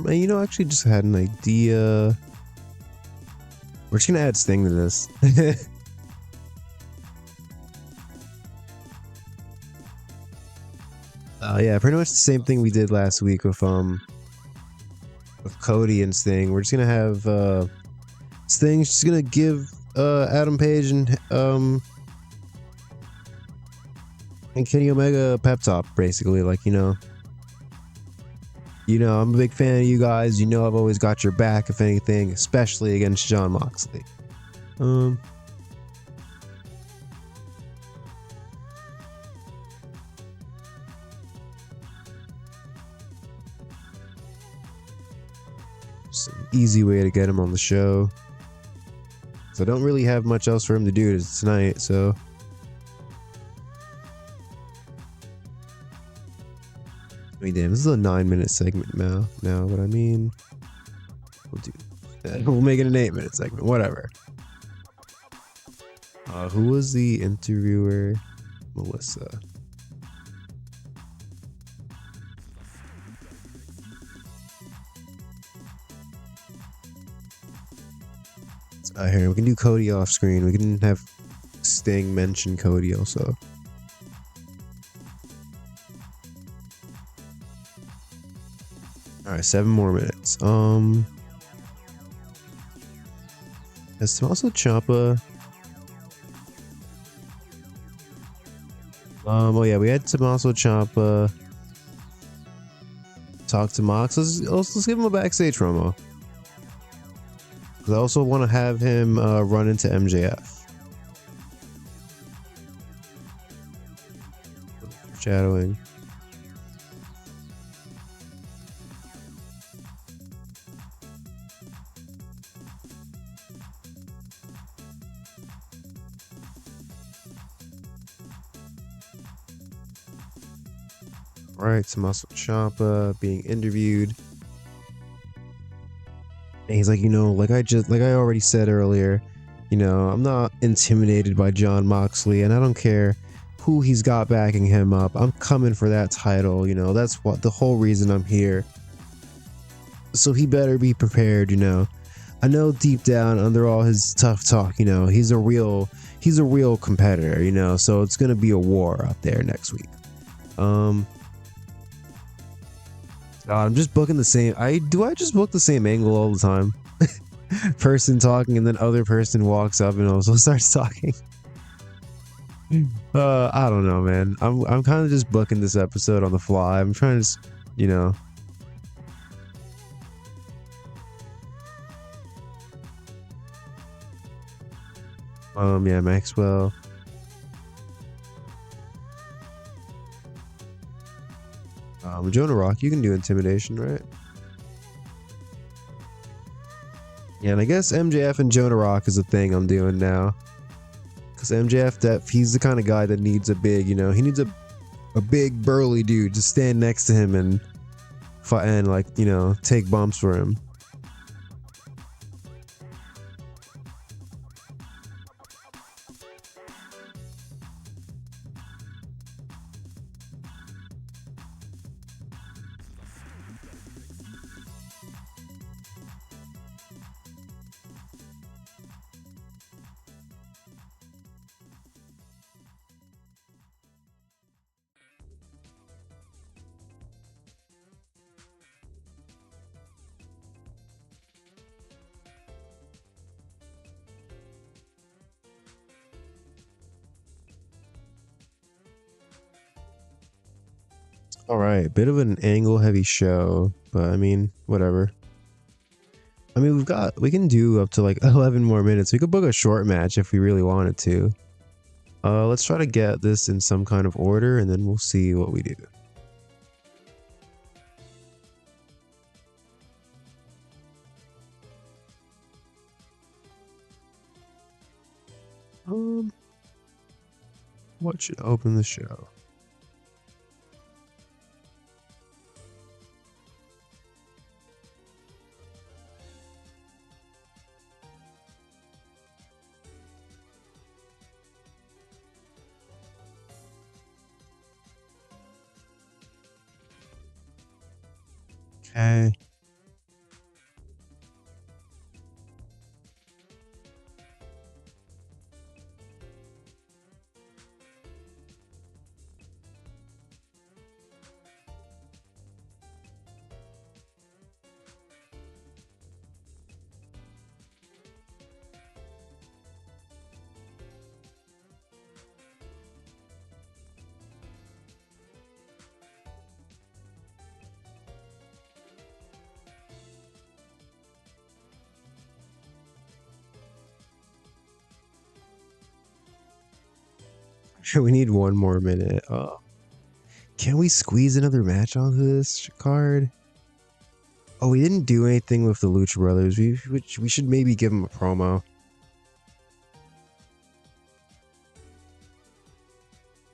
And actually just had an idea. We're just gonna add Sting to this. Yeah, pretty much the same thing we did last week with Cody and Sting. We're just gonna have Sting's just gonna give Adam Page and Kenny Omega a pep talk, basically, like, I'm a big fan of you guys. I've always got your back, if anything, especially against Jon Moxley. It's an easy way to get him on the show. So I don't really have much else for him to do tonight, so. I mean, damn, this is a 9-minute segment now, but I mean, we'll do that. We'll make it an 8-minute segment, whatever. Who was the interviewer? Melissa. Here, we can do Cody off screen. We can have Sting mention Cody also. Alright, 7 more minutes. Has Tommaso Ciampa Oh yeah, we had Tommaso Ciampa talk to Mox. Let's give him a backstage promo. 'Cause I also want to have him run into MJF. Shadowing. Right, Tommaso Ciampa being interviewed. And he's like, like I already said earlier, I'm not intimidated by John Moxley, and I don't care who he's got backing him up. I'm coming for that title, that's what the whole reason I'm here. So he better be prepared. I know deep down under all his tough talk, he's a real competitor, so it's gonna be a war out there next week. I'm just booking the same. I just book the same angle all the time. Person talking and then other person walks up and also starts talking. I don't know, man. I'm kind of just booking this episode on the fly. I'm trying to, you know. Yeah, Maxwell. Jonah Rock, you can do intimidation, right? Yeah, and I guess MJF and Jonah Rock is a thing I'm doing now. Because MJF, he's the kind of guy that needs a big, he needs a big burly dude to stand next to him and fight and like, take bumps for him. All right, bit of an angle heavy show, but I mean, whatever. I mean, we can do up to like 11 more minutes. We could book a short match if we really wanted to. Let's try to get this in some kind of order and then we'll see what we do. What should open the show? Okay. We need one more minute. Can we squeeze another match onto this card? Oh, we didn't do anything with the Lucha Brothers. We should maybe give them a promo.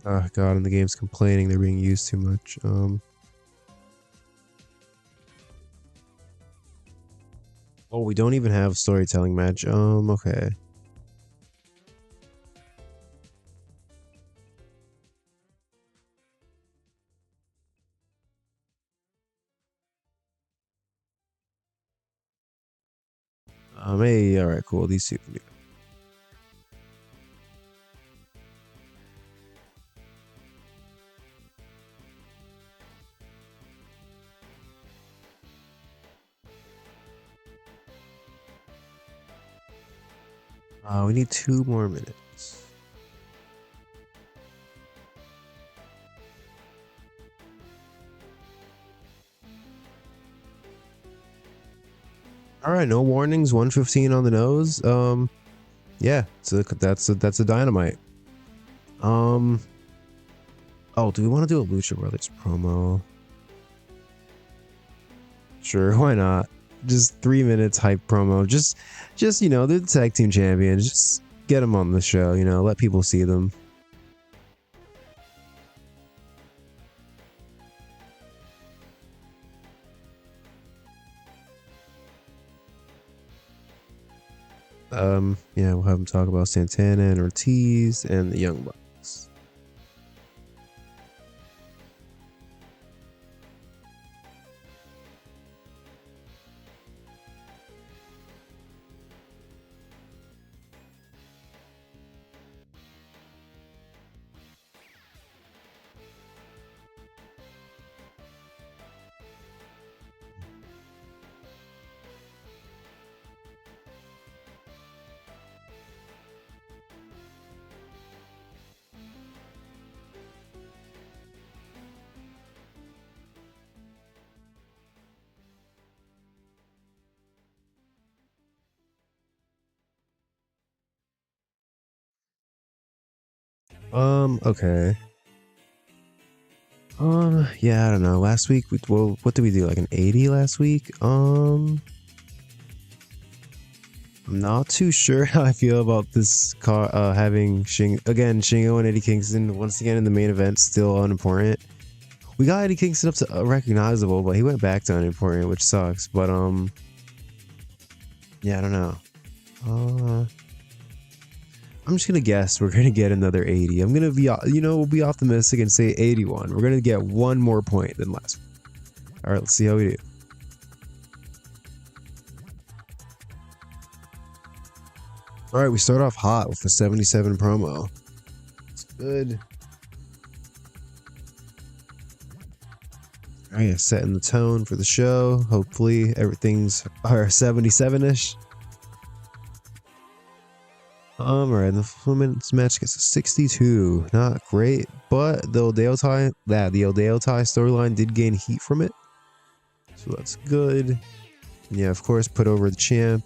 Oh god, and the game's complaining they're being used too much. Oh, we don't even have a storytelling match. Okay. Hey, all right, cool. These two can do it. We need 2 more minutes. All right, no warnings. 115 on the nose. Yeah, so that's a dynamite. Oh, do we want to do a Lucha Brothers promo? Sure, why not? Just 3 minutes hype promo. Just you know, they're the tag team champions. Just get them on the show. You know, let people see them. Yeah, we'll have them talk about Santana and Ortiz and the Young Bucks. Okay. Yeah, I don't know. Last week, well, what did we do? Like an 80 last week? I'm not too sure how I feel about this car, having Shingo and Eddie Kingston once again in the main event, still unimportant. We got Eddie Kingston up to recognizable, but he went back to unimportant, which sucks. But, yeah, I don't know. I'm just gonna guess we're gonna get another 80. I'm gonna be, we'll be optimistic and say 81. We're gonna get one more point than last week. All right, let's see how we do. All right, we start off hot with a 77 promo. It's good. All right, setting the tone for the show. Hopefully everything's 77-ish. All right, the women's match gets a 62. Not great, but the Odeyo tie storyline did gain heat from it, so that's good. And yeah, of course, put over the champ.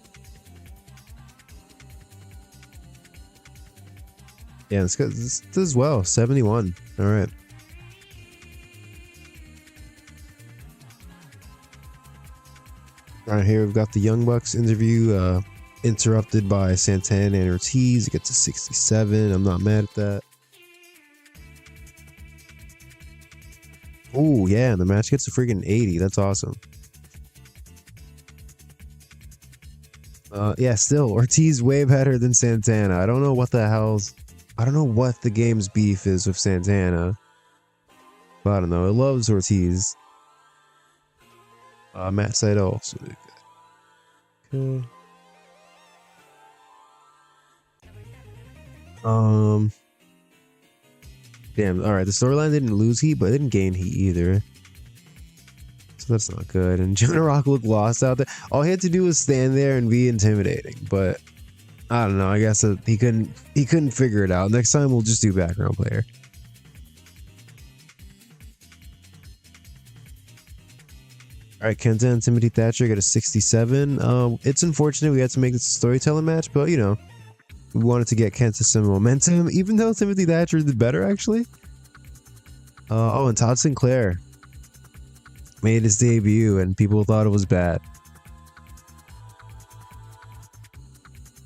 Yeah, this does well. 71. All right. All right, here we've got the Young Bucks interview. Interrupted by Santana and Ortiz. It gets a 67. I'm not mad at that. Oh, yeah, and the match gets a freaking 80. That's awesome. Yeah, still, Ortiz way better than Santana. I don't know what the game's beef is with Santana. But I don't know. It loves Ortiz. Matt Sydal also did good. Okay. Damn, alright, the storyline didn't lose heat, but it didn't gain heat either. So that's not good. And Jonah Rock looked lost out there. All he had to do was stand there and be intimidating, but I don't know, I guess he couldn't figure it out. Next time we'll just do background player. Alright, Kenta and Timothy Thatcher get a 67. It's unfortunate we had to make this a storytelling match, but you know, we wanted to get Kenta some momentum, even though Timothy Thatcher did better, actually. And Todd Sinclair made his debut, and people thought it was bad.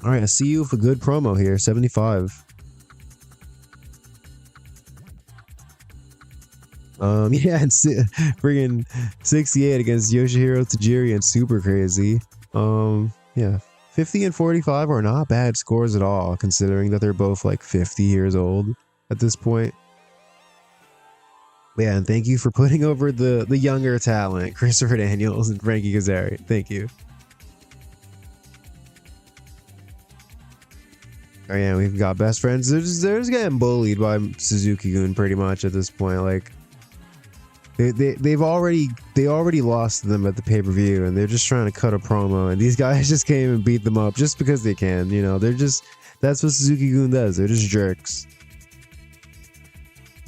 All right, I see you with a good promo here, 75. Yeah, and friggin' 68 against Yoshihiro Tajiri and Super Crazy. Yeah. 50 and 45 are not bad scores at all, considering that they're both like 50 years old at this point. Yeah, and thank you for putting over the younger talent, Christopher Daniels and Frankie Kazarian. Thank you. Oh yeah, we've got best friends. They're just getting bullied by Suzuki-gun pretty much at this point. Like they already lost them at the pay-per-view, and they're just trying to cut a promo, and these guys just came and beat them up just because they can. You know, that's what Suzuki-gun does. They're just jerks.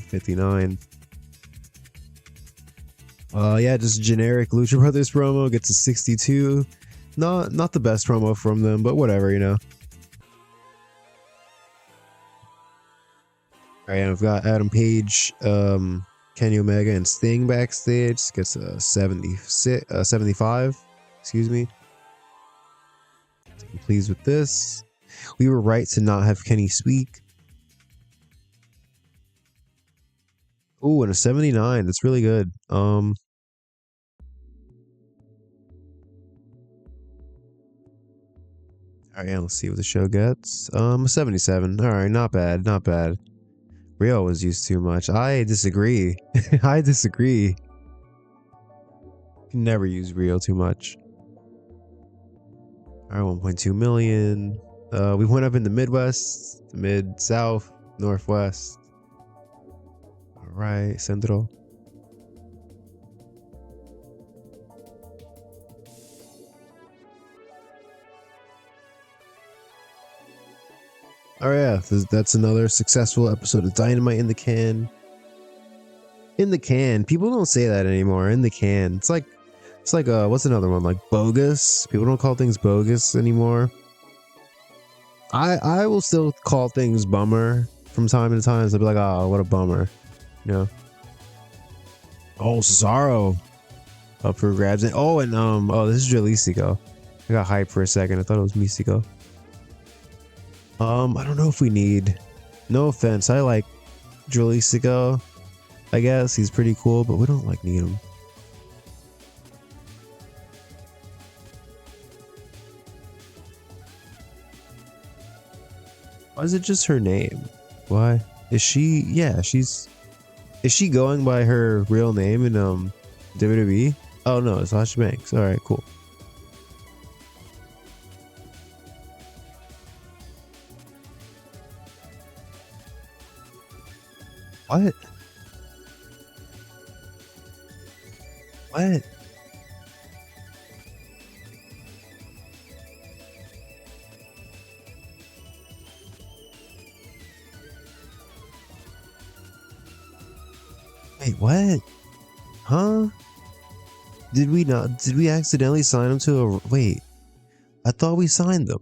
59. Yeah, just generic Lucha Brothers promo gets a 62. Not the best promo from them, but whatever, you know. All right, and I've got Adam Page, Kenny Omega, and Sting backstage. Gets a 75. Excuse me. I'm pleased with this. We were right to not have Kenny speak. Oh, and a 79. That's really good. All right, yeah, let's see what the show gets. A 77. All right, not bad, not bad. Rio was used too much. I disagree. I disagree. Can never use Rio too much. All right, 1.2 million. We went up in the Midwest, the Mid, South, Northwest. All right, Central. Oh yeah, that's another successful episode of Dynamite in the can. In the can. People don't say that anymore. In the can. It's like what's another one? Like bogus. People don't call things bogus anymore. I will still call things bummer from time to time. So I'll be like, oh, what a bummer. You know. Oh, Cesaro up for grabs. And oh, this is Jalisco. I got hyped for a second. I thought it was Mystico. I don't know if we need. No offense, I like Jalisco. I guess he's pretty cool, but we don't like need him. Why is it just her name? Why is she? Yeah, she's. Is she going by her real name in WWE? Oh no, it's Sasha Banks. All right, cool. What? What? Wait, what? Huh? Did we not? Did we accidentally sign him to a? Wait, I thought we signed them.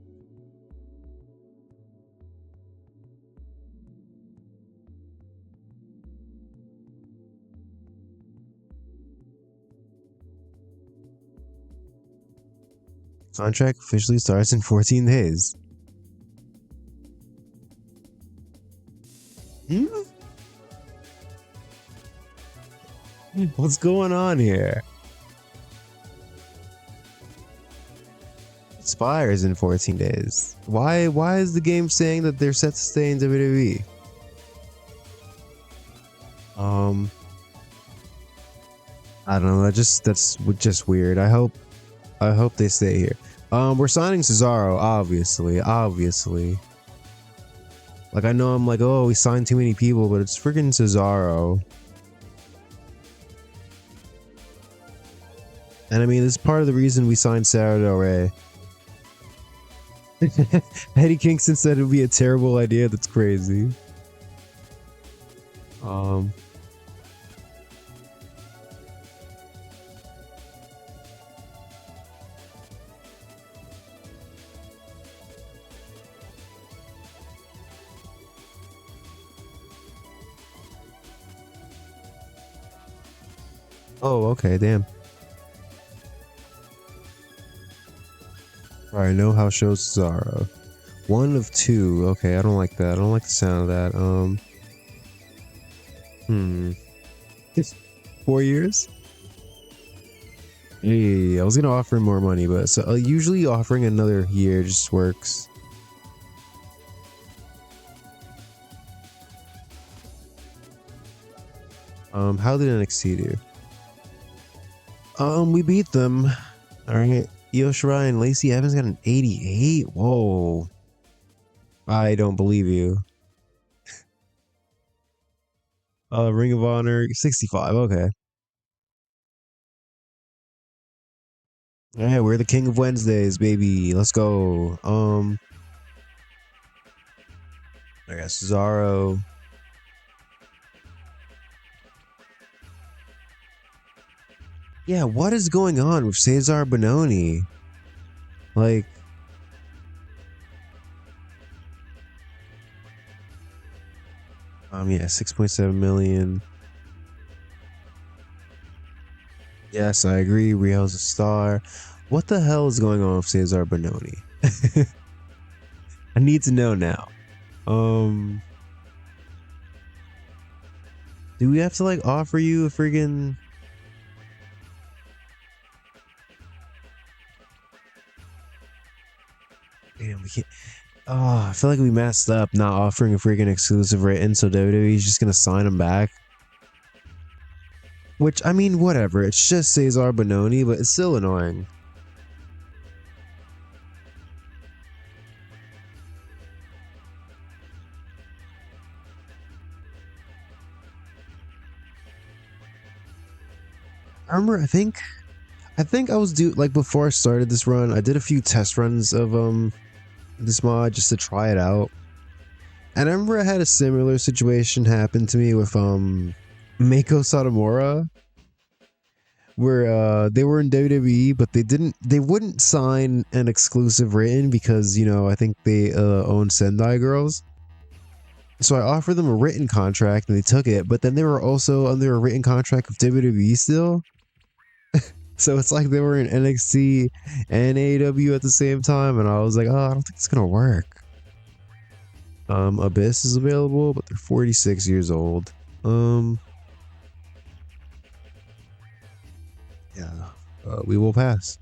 Contract officially starts in 14 days. Hmm? What's going on here? Expires in 14 days. Why is the game saying that they're set to stay in WWE? I don't know. That's just weird. I hope they stay here. We're signing Cesaro, obviously. Like, I know I'm like, oh, we signed too many people, but it's freaking Cesaro. And I mean, this is part of the reason we signed Sarah Del Rey. Eddie Kingston said it would be a terrible idea. That's crazy. Oh, okay, damn. Alright, no house shows Cesaro. 1 of 2. Okay, I don't like that. I don't like the sound of that. 4 years? Hey, I was gonna offer him more money, but so usually offering another year just works. How did NXT do? We beat them. Alright. Io Shirai and Lacey Evans got an 88? Whoa. I don't believe you. Ring of Honor 65. Okay. Alright, we're the king of Wednesdays, baby. Let's go. I got Cesaro. Yeah, what is going on with Cesar Bononi? Like, yeah, 6.7 million. Yes, I agree. Riel's a star. What the hell is going on with Cesar Bononi? I need to know now. Um, do we have to like offer you a friggin' damn, we can't. Oh, I feel like we messed up not offering a freaking exclusive written, so WWE's just gonna sign him back. Which, I mean, whatever. It's just Cesar Bononi, but it's still annoying. I remember, I think I was like before I started this run, I did a few test runs of this mod just to try it out. And I remember I had a similar situation happen to me with Mako Satomura, where they were in WWE, but they wouldn't sign an exclusive written because, you know, I think they own Sendai Girls. So I offered them a written contract and they took it, but then they were also under a written contract with WWE still. So it's like they were in NXT and AEW at the same time, and I was like, oh, I don't think it's gonna work. Abyss is available, but they're 46 years old. Yeah, we will pass.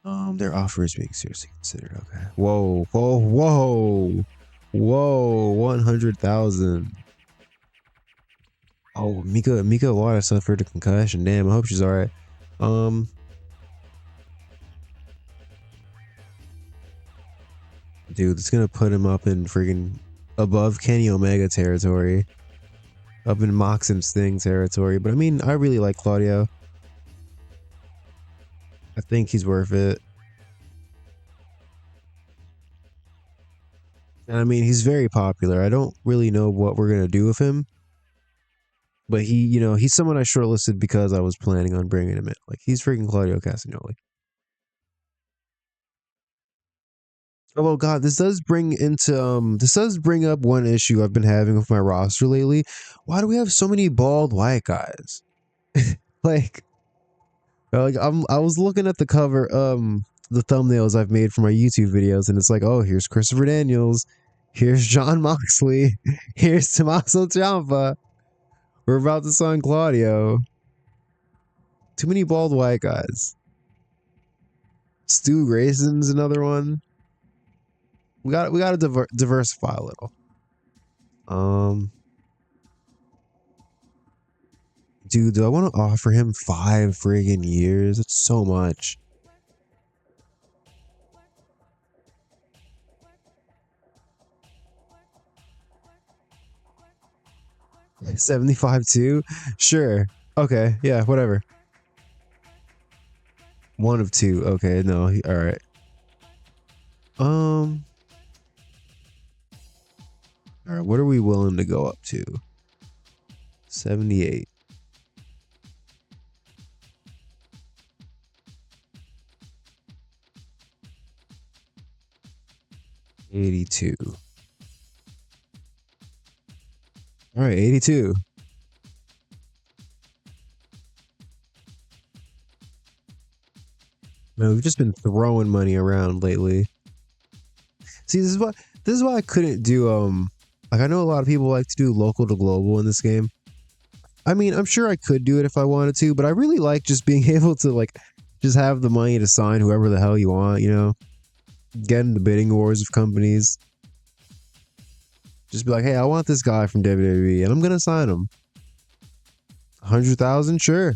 Uh, their offer is being seriously considered. Okay. Whoa, whoa, whoa, whoa! 100,000. Oh, Mika Water suffered a concussion. Damn, I hope she's all right. Um, dude, it's gonna put him up in freaking above Kenny Omega territory, up in Mox and Sting territory. But I mean, I really like Claudio. I think he's worth it. And I mean, he's very popular. I don't really know what we're gonna do with him, but he, you know, he's someone I shortlisted because I was planning on bringing him in. Like, he's freaking Claudio Castagnoli. Oh God, this does bring up one issue I've been having with my roster lately. Why do we have so many bald white guys? Like, I was looking at the cover, the thumbnails I've made for my YouTube videos, and it's like, oh, here's Christopher Daniels, here's John Moxley, here's Tommaso Ciampa. We're about to sign Claudio. Too many bald white guys. Stu Grayson's another one. We got to diversify a little. Um, dude, do I want to offer him 5 friggin' years? It's so much. 75 too? Sure. Okay. Yeah. Whatever. One of two. Okay. No. All right. Um. All right. What are we willing to go up to? 78. 82. All right. 82. Man, we've just been throwing money around lately. See, this is why I couldn't do like I know a lot of people like to do local to global in this game. I mean, I'm sure I could do it if I wanted to, but I really like just being able to like just have the money to sign whoever the hell you want, you know? Get in the bidding wars of companies. Just be like, hey, I want this guy from WWE and I'm gonna sign him. 100,000, sure.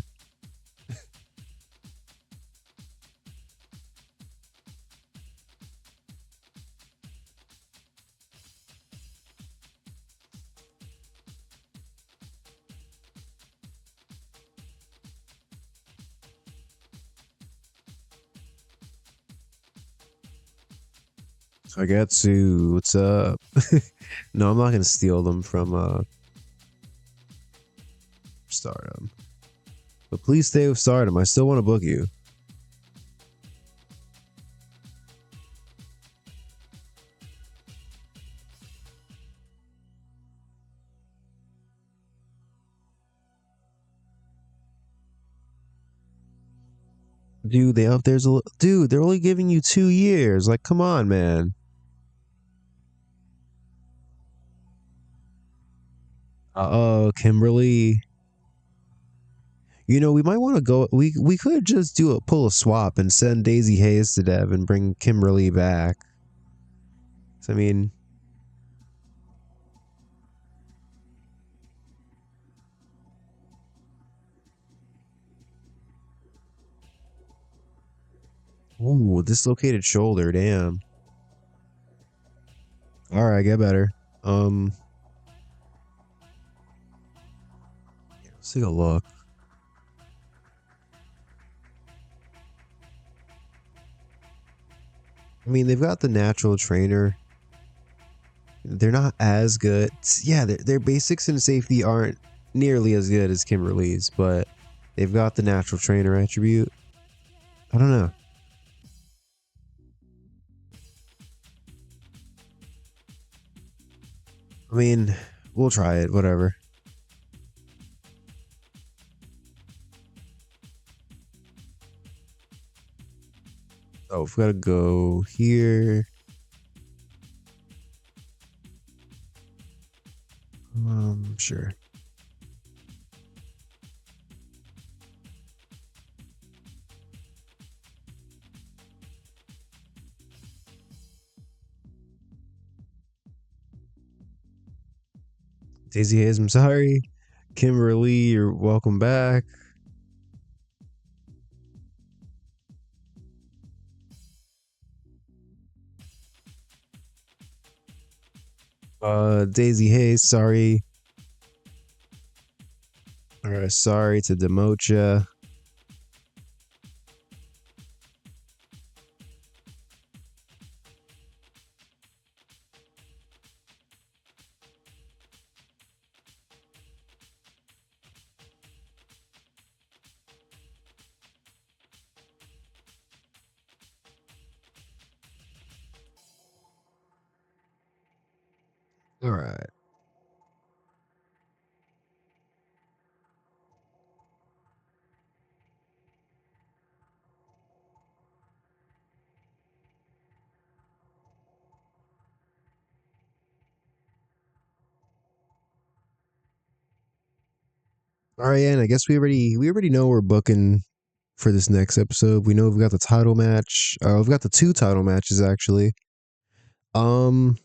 I got to. What's up? No, I'm not gonna steal them from Stardom. But please stay with Stardom. I still want to book you. Dude, they up there's a dude, they're only giving you 2 years. Like, come on, man. Uh-oh, Kimberly. You know, we might want to go. We could just pull a swap and send Daisy Hayes to Dev and bring Kimberly back. So, I mean, ooh, dislocated shoulder. Damn. All right, get better. Um, let's take a look. I mean, they've got the natural trainer. They're not as good. Yeah, their basics and safety aren't nearly as good as Kimberly's, but they've got the natural trainer attribute. I don't know. I mean, we'll try it. Whatever. Oh, we've got to go here. Sure. Daisy Hayes, I'm sorry. Kimberly, you're welcome back. Daisy Hayes, sorry. Sorry to demote ya. All right. All right, and I guess we already know we're booking for this next episode. We know we've got the title match. We've got the two title matches actually. Um,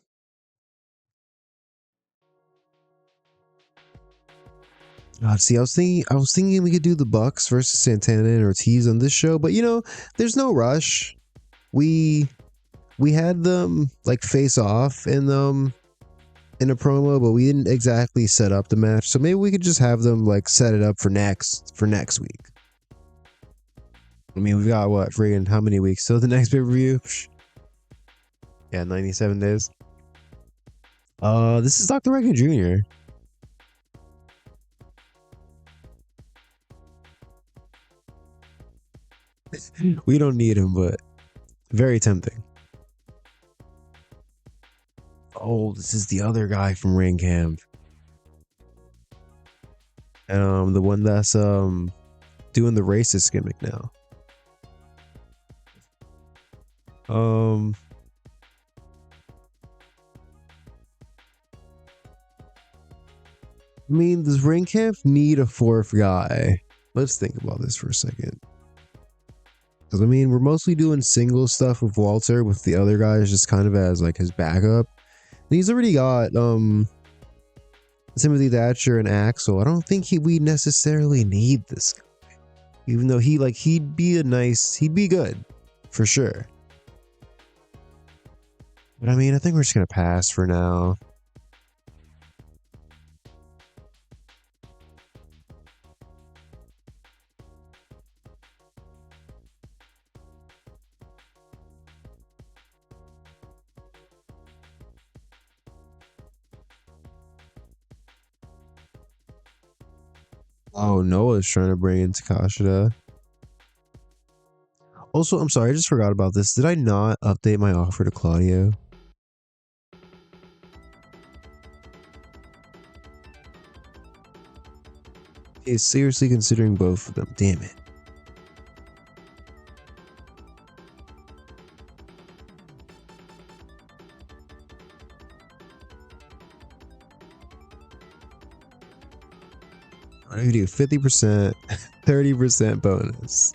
see, I was thinking we could do the Bucks versus Santana and Ortiz on this show, but there's no rush. We we had them like face off in a promo, but we didn't exactly set up the match. So maybe we could just have them like set it up for next week. I mean, we've got what friggin' how many weeks till the next pay per view? Yeah, 97 days. This is Dr. Reagan Jr. We don't need him, but very tempting. Oh, this is the other guy from Ring Camp. The one that's doing the racist gimmick now. Um, I mean, does Ring Camp need a fourth guy? Let's think about this for a second. Because I mean, we're mostly doing single stuff with Walter, with the other guys just kind of as like his backup. And he's already got Timothy Thatcher and Axel. I don't think we necessarily need this guy. Even though he'd be good for sure. But I mean, I think we're just gonna pass for now. Oh, Noah's trying to bring in Takashita. Also, I'm sorry, I just forgot about this. Did I not update my offer to Claudio? He's seriously considering both of them. Damn it. I'm gonna do 50%, 30% bonus.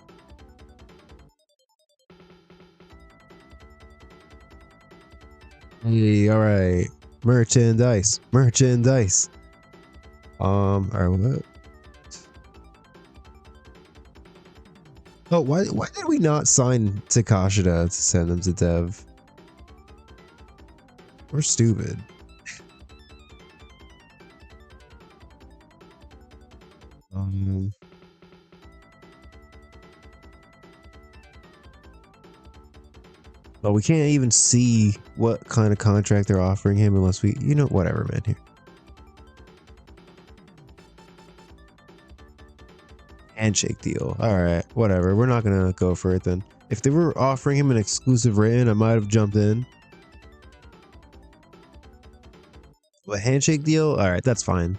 Hey, all right. Merchandise, merchandise. All right, what? Oh, why did we not sign Takashita to send them to dev? We're stupid. Um, but we can't even see what kind of contract they're offering him unless we, you know, whatever, man. Here. Handshake deal. All right, whatever. We're not gonna go for it then. If they were offering him an exclusive written, I might have jumped in. But handshake deal? All right, that's fine.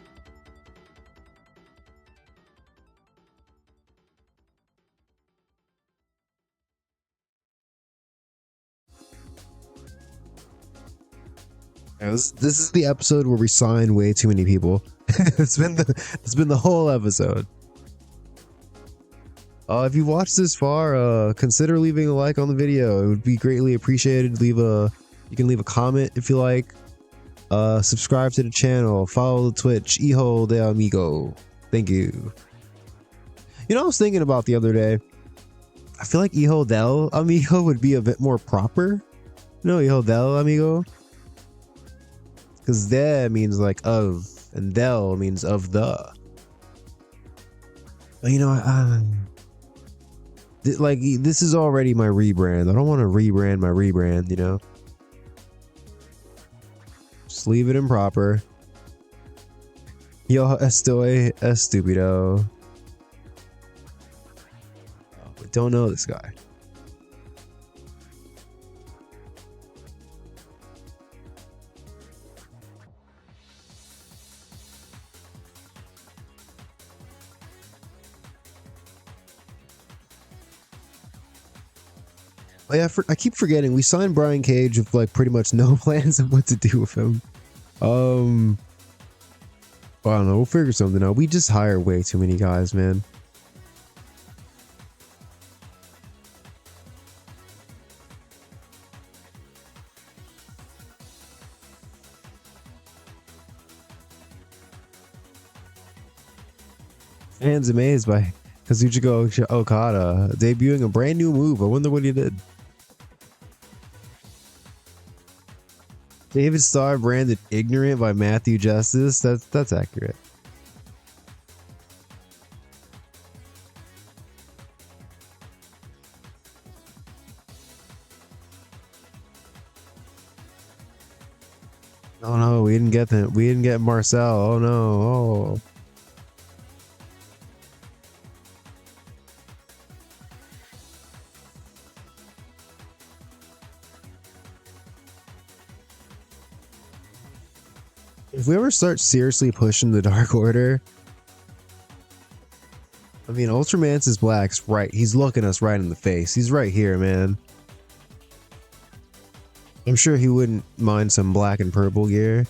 Yeah, this is the episode where we sign way too many people. it's been the whole episode. If you watched this far, consider leaving a like on the video. It would be greatly appreciated. You can leave a comment if you like. Subscribe to the channel. Follow the Twitch. Hijo de amigo. Thank you. You know, I was thinking about the other day. I feel like hijo del amigo would be a bit more proper. No, hijo del amigo. Because de means like of, and del means of the. But you know, like this is already my rebrand. I don't want to rebrand my rebrand, you know. Just leave it in proper. Yo estoy estúpido. Oh, we don't know this guy. Oh yeah, I keep forgetting we signed Brian Cage with like pretty much no plans of what to do with him. Well, I don't know. We'll figure something out. We just hire way too many guys, man. Fans amazed by Kazuchika Okada debuting a brand new move. I wonder what he did. David Starr branded ignorant by Matthew Justice. That's accurate. Oh no, we didn't get that. We didn't get Marcel. Oh no. Oh. If we ever start seriously pushing the Dark Order, I mean, Ultramantis Black's right. He's looking us right in the face. He's right here, man. I'm sure he wouldn't mind some black and purple gear.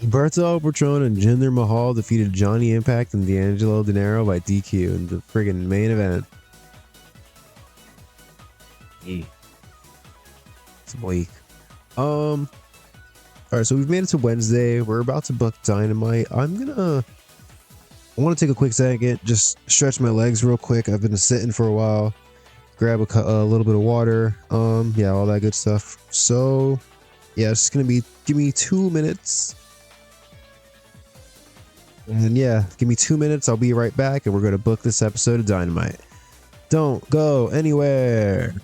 Berto Patron and Jinder Mahal defeated Johnny Impact and D'Angelo Dinero by DQ in the friggin' main event. It's bleak. Alright, so we've made it to Wednesday. We're about to book Dynamite. I want to take a quick second, just stretch my legs real quick. I've been sitting for a while. Grab a little bit of water. Yeah, all that good stuff. So, yeah, it's gonna be, give me 2 minutes. And yeah, give me 2 minutes. I'll be right back, and we're gonna book this episode of Dynamite. Don't go anywhere.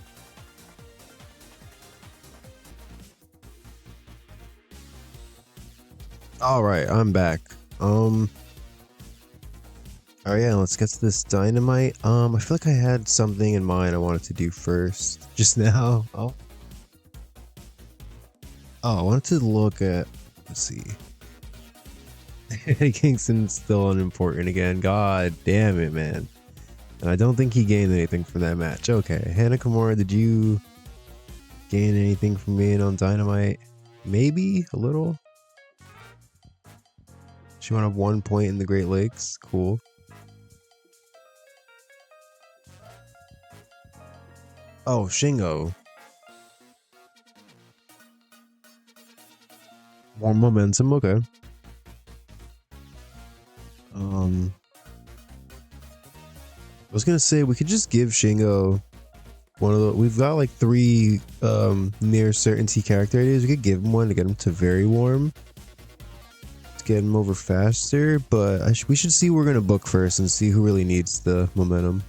All right, I'm back. Oh yeah, let's get to this dynamite. I feel like I had something in mind I wanted to do first just now. I wanted to look at, let's see. Kingston's still unimportant again. God damn it, man. And I don't think he gained anything from that match. Okay, Hannah Kimura, did you gain anything from being on Dynamite? Maybe a little. She went up 1 point in the Great Lakes. Cool. Oh, Shingo. More momentum, okay. I was gonna say we could just give Shingo one of the. We've got like 3 near certainty character ideas. We could give him one to get him to very warm, to get him over faster. But we should see who we're gonna book first and see who really needs the momentum.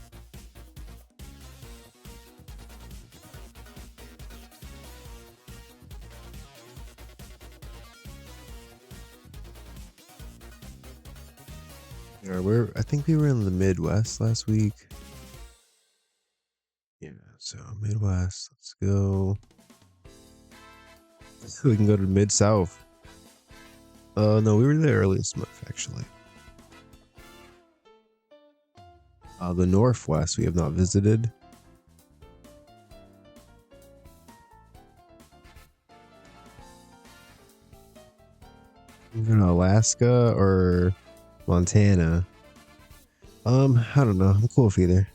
I think we were in the Midwest last week. Yeah, so Midwest. Let's go. We can go to Mid-South. No, we were there earlier this month, actually. The Northwest we have not visited. Even Alaska or Montana. I don't know. I'm cool with either.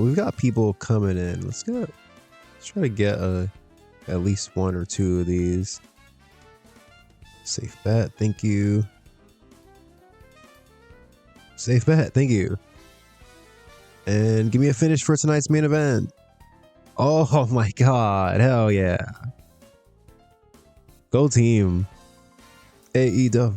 We've got people coming in. Let's go. Let's try to get at least 1 or 2 of these. Safe bet. Thank you. Safe bet. Thank you. And give me a finish for tonight's main event. Oh my god. Hell yeah. Go team. AEW.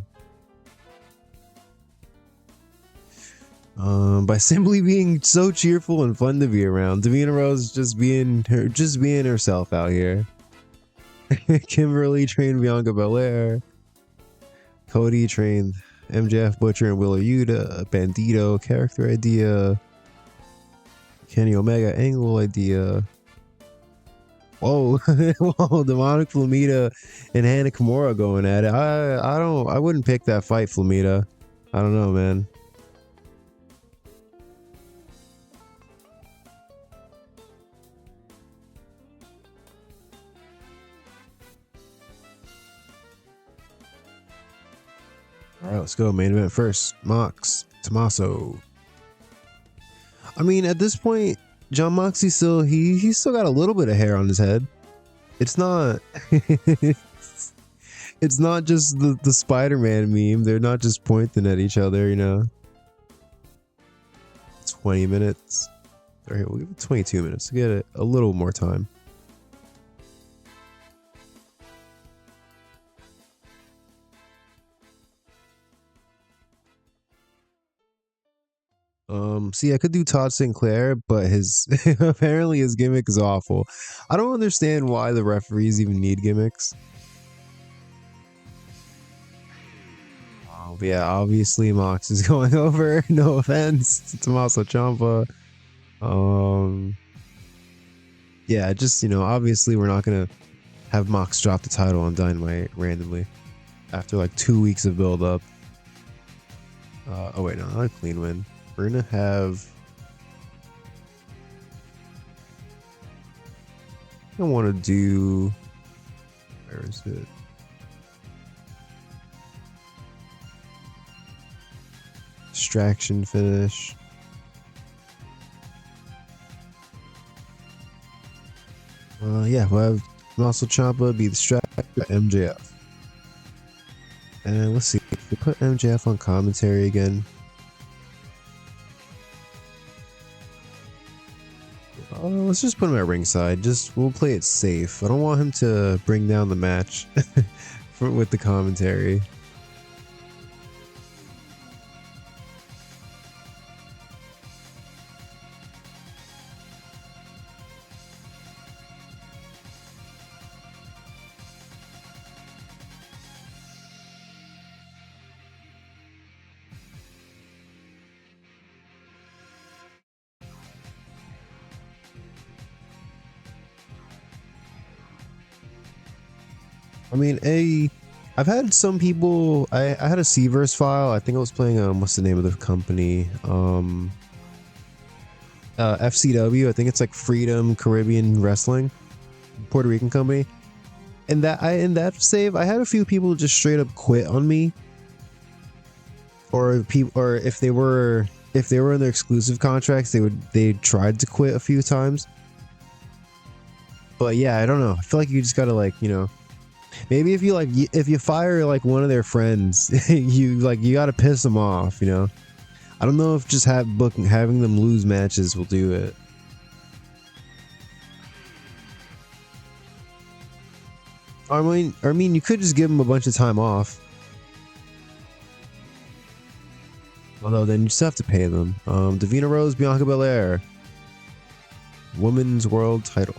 By simply being so cheerful and fun to be around. Davina Rose just being herself out here. Kimberly trained Bianca Belair. Cody trained MJF, Butcher, and Willer Yuta. Bandito character idea. Kenny Omega angle idea. Whoa, whoa! Demonic Flamita and Hannah Kimura going at it. I wouldn't pick that fight, Flamita. I don't know, man. All right, let's go. Main event first. Mox, Tommaso. I mean, at this point, John Moxley still he's still got a little bit of hair on his head. It's not it's not just the Spider-Man meme. They're not just pointing at each other, you know. 20 minutes. All right, we'll give it 22 minutes to get it a little more time. See, I could do Todd Sinclair, but his apparently his gimmick is awful. I don't understand why the referees even need gimmicks. But yeah, obviously Mox is going over. No offense to Tommaso Ciampa. Yeah, just, you know, obviously we're not gonna have Mox drop the title on Dynamite randomly after like 2 weeks of build up. Oh wait, no, not a clean win. We're gonna have. I want to do. Where is it? Distraction finish. Yeah, we'll have Tommaso Ciampa be distracted by MJF. And let's see, if we put MJF on commentary again. let's just put him at ringside. We'll play it safe. I don't want him to bring down the match with the commentary. I mean, I've had some people. I had a Cverse file. I think I was playing what's the name of the company? FCW. I think it's like Freedom Caribbean Wrestling, Puerto Rican company. And in that save, I had a few people just straight up quit on me, or if they were in their exclusive contracts, they tried to quit a few times. But yeah, I don't know. I feel like you just gotta maybe if you fire like one of their friends, you gotta piss them off, I don't know if just having them lose matches will do it. I mean, you could just give them a bunch of time off. Although then you still have to pay them. Davina Rose, Bianca Belair, Women's World Title.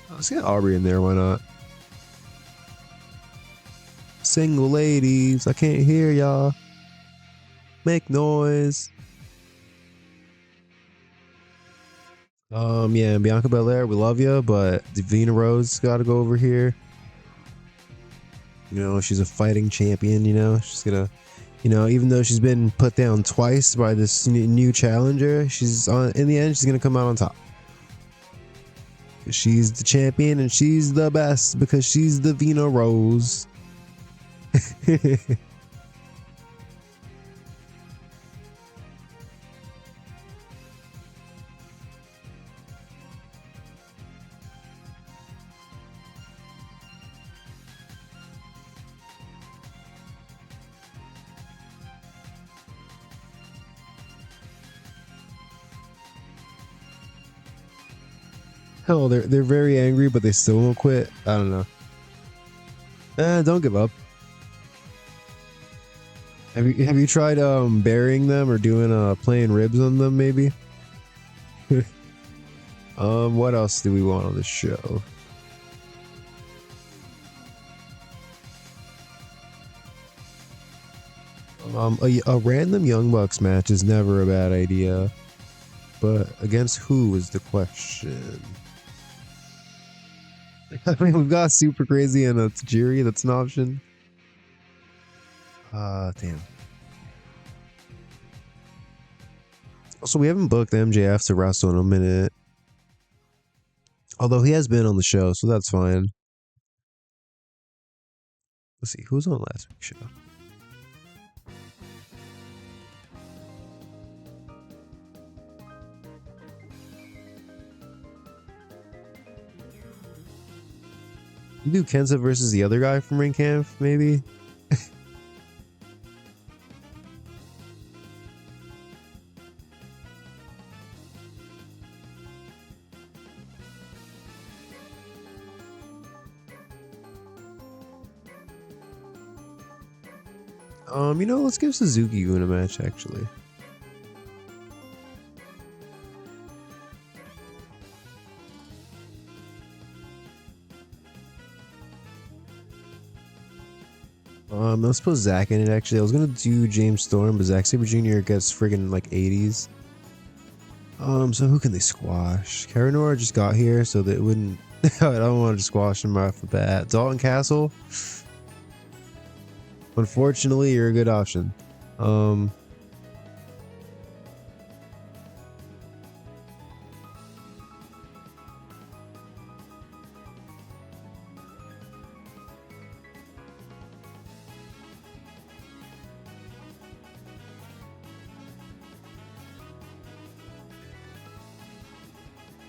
Let's get Aubrey in there, why not? Single ladies, I can't hear y'all. Make noise. Yeah, and Bianca Belair, we love you, but Davina Rose gotta go over here. She's a fighting champion, she's gonna, even though she's been put down twice by this new challenger, in the end, she's gonna come out on top. She's the champion and she's the best because she's the Davina Rose. Hell, they're very angry, but they still won't quit. I don't know. Don't give up. Have you tried burying them or doing playing ribs on them maybe? What else do we want on this show? A random Young Bucks match is never a bad idea, but against who is the question? I mean, we've got Super Crazy and it's Tajiri. That's an option. Damn. Also, we haven't booked MJF to wrestle in a minute. Although he has been on the show, so that's fine. Let's see, who was on last week's show? You do Kenza versus the other guy from Ring Camp, maybe? Let's give Suzuki-gun a match, actually. Let's put Zach in it, actually. I was gonna do James Storm, but Zack Sabre Jr. gets friggin' like 80s. So who can they squash? Karanor just got here, so they wouldn't... I don't want to squash him right off the bat. Dalton Castle? Unfortunately, you're a good option.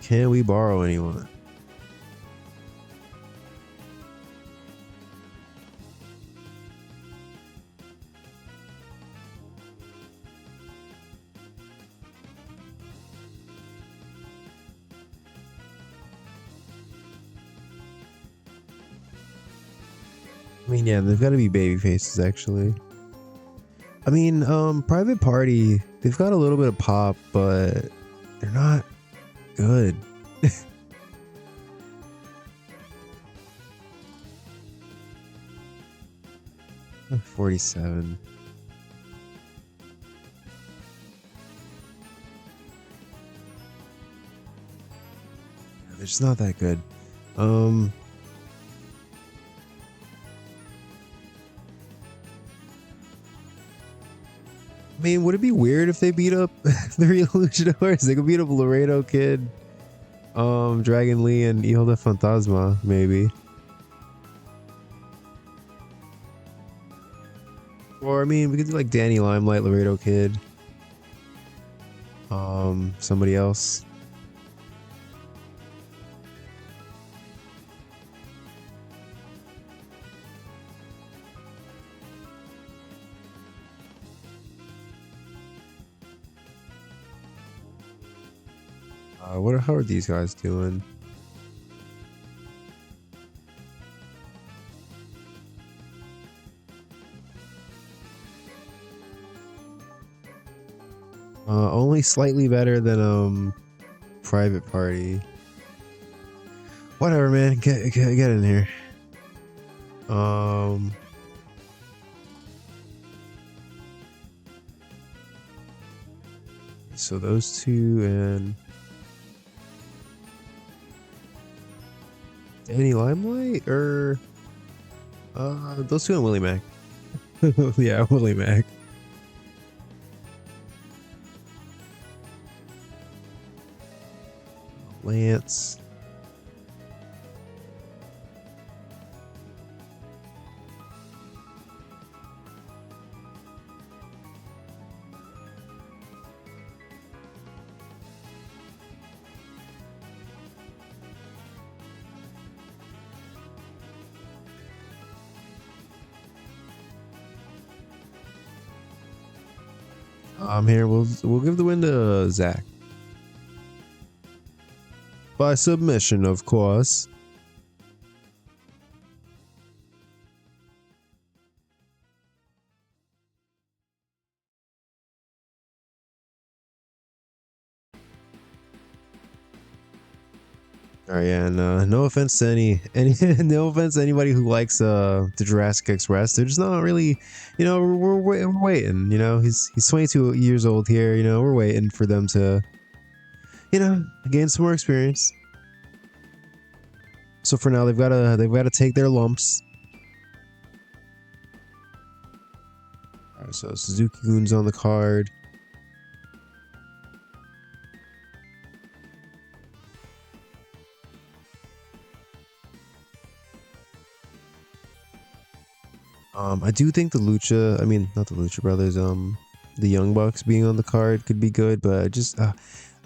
Can we borrow anyone? I mean, yeah, they've got to be baby faces actually. I mean, Private Party, they've got a little bit of pop, but they're not good. 47. They're just not that good. Um, I mean, would it be weird if they beat up the Real Luchadors? They could beat up Laredo Kid, Dragon Lee, and Hijo de Fantasma, maybe. Or I mean, we could do like Danny Limelight, Laredo Kid, somebody else. How are these guys doing? Only slightly better than Private Party. Whatever, man. Get in here. So those two and Danny Limelight or those two and Willie Mac. Yeah, Willie Mac. Lance. I'm here. We'll give the win to Zach. By submission, of course. All right, yeah, and no offense to any no offense to anybody who likes the Jurassic Express. They're just not really, we're waiting. He's 22 years old here. We're waiting for them to, gain some more experience. So for now, they've got to take their lumps. All right, so Suzuki-gun's on the card. I do think not the Lucha Brothers, the Young Bucks being on the card could be good, but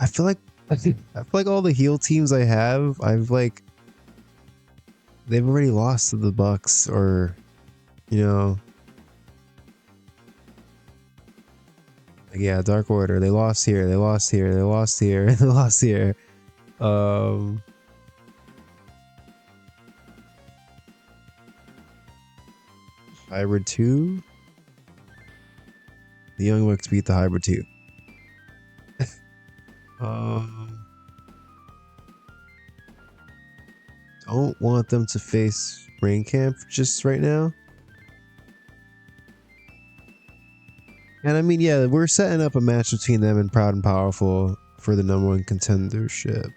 I feel like I feel like all the heel teams I have, they've already lost to the Bucks, or yeah, Dark Order, they lost here, they lost here, they lost here, they lost here. Hybrid 2. The Young Bucks beat the Hybrid 2. Don't want them to face Rain Camp just right now. And I mean, yeah, we're setting up a match between them and Proud and Powerful for the #1 contendership.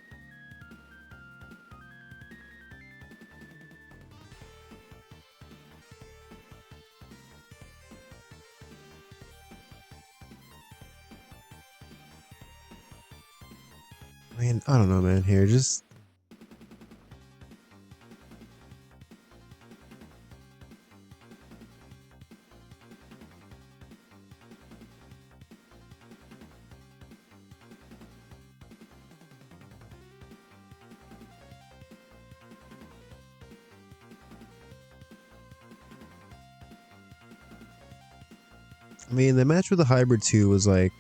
I mean, I don't know, man. Here, just I mean, the match with the Hybrid 2 was like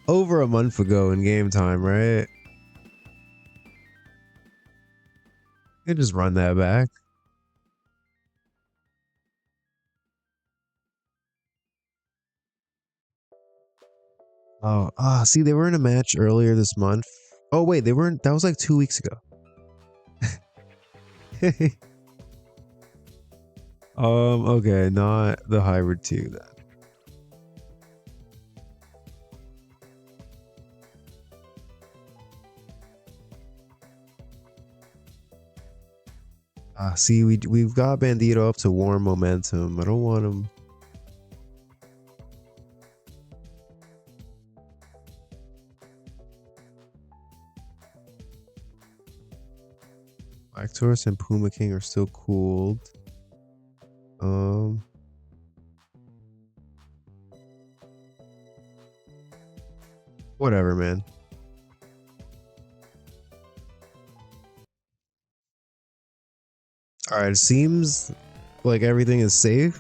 over a month ago in game time, right? You could just run that back. Oh, see, they were in a match earlier this month. Oh wait, they weren't. That was like 2 weeks ago. Okay, not the hybrid 2 then. See, we've got Bandito up to warm momentum. I don't want him. Black Taurus and Puma King are still cooled. Whatever, man. All right, it seems like everything is safe.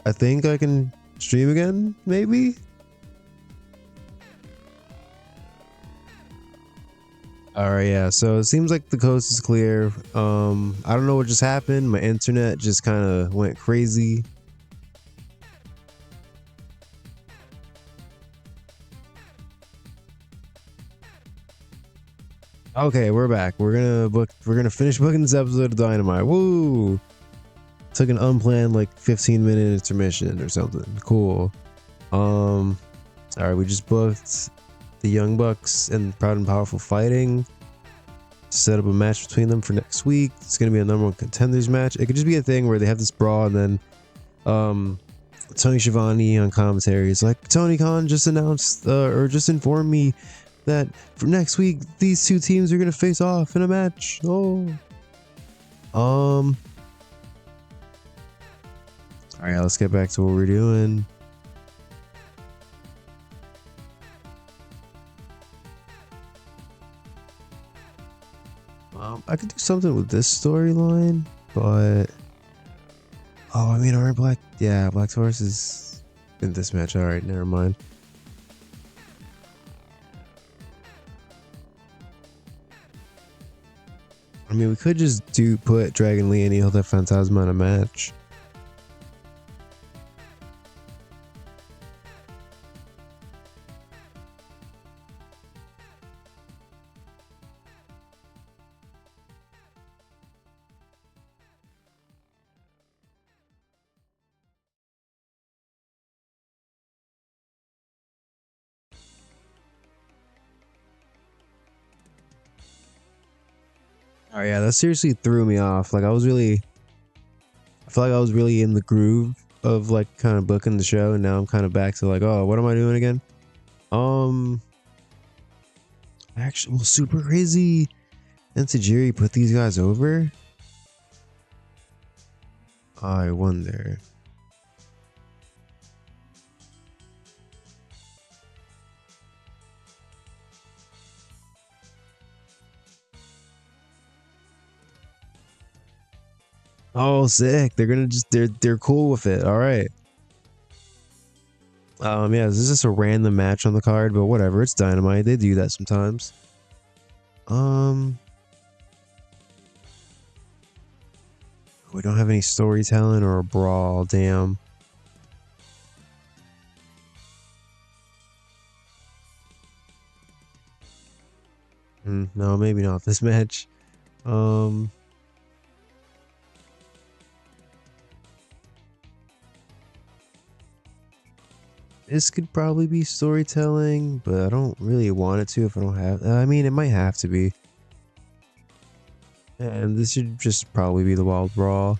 I think I can stream again, maybe. All right, yeah. So it seems like the coast is clear. I don't know what just happened. My internet just kind of went crazy. Okay, we're back. We're gonna finish booking this episode of Dynamite. Woo! Took an unplanned like 15-minute intermission or something. Cool. All right, we just booked the Young Bucks and Proud and Powerful fighting. Set up a match between them for next week. It's gonna be a #1 contenders match. It could just be a thing where they have this brawl and then Tony Schiavone on commentary is like, Tony Khan just announced or just informed me that for next week these two teams are gonna face off in a match. Oh. All right, let's get back to what we're doing. I could do something with this storyline, but oh, I mean, aren't Black Taurus is in this match. All right, never mind. I mean, we could just put Dragon Lee and Hijo de Fantasma in a match. Oh yeah, that seriously threw me off. Like I feel like I was really in the groove of like kind of booking the show, and now I'm kind of back to like, oh, what am I doing again? Actually, well, Super Crazy and Tajiri put these guys over. I wonder. Oh, sick! They're gonna just they're cool with it. All right. Yeah, this is just a random match on the card, but whatever. It's Dynamite. They do that sometimes. We don't have any storytelling or a brawl. Damn. No, maybe not this match. This could probably be storytelling, but I don't really want it to if I don't have. I mean, it might have to be. And this should just probably be the Wild Brawl.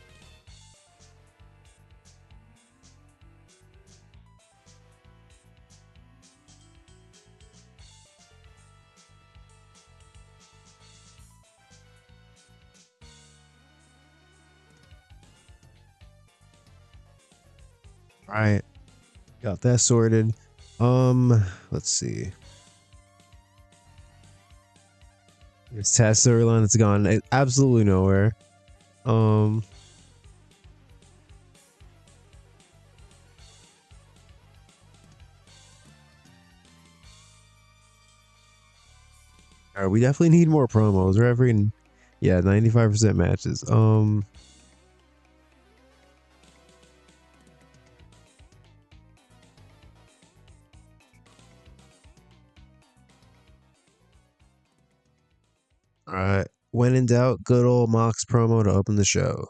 All right, got that sorted. Let's see. This test storyline that's gone absolutely nowhere. All right, we definitely need more promos. We're every, yeah, 95% matches. All right. When in doubt, good old Mox promo to open the show.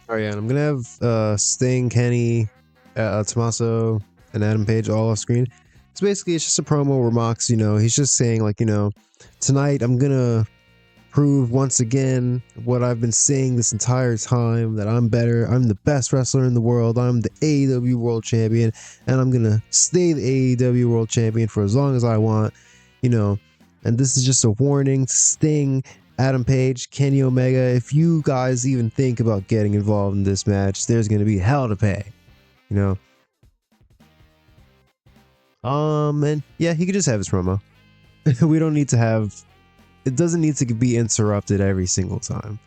All right, yeah, and I'm gonna have Sting, Kenny, Tommaso, and Adam Page all off screen. So basically, it's just a promo where Mox, he's just saying like, tonight I'm gonna prove once again what I've been saying this entire time, that I'm better. I'm the best wrestler in the world. I'm the AEW World Champion, and I'm gonna stay the AEW World Champion for as long as I want. You know, and this is just a warning to Sting, Adam Page, Kenny Omega. If you guys even think about getting involved in this match, there's gonna be hell to pay. You know. And yeah, he could just have his promo. We don't need to have. It doesn't need to be interrupted every single time.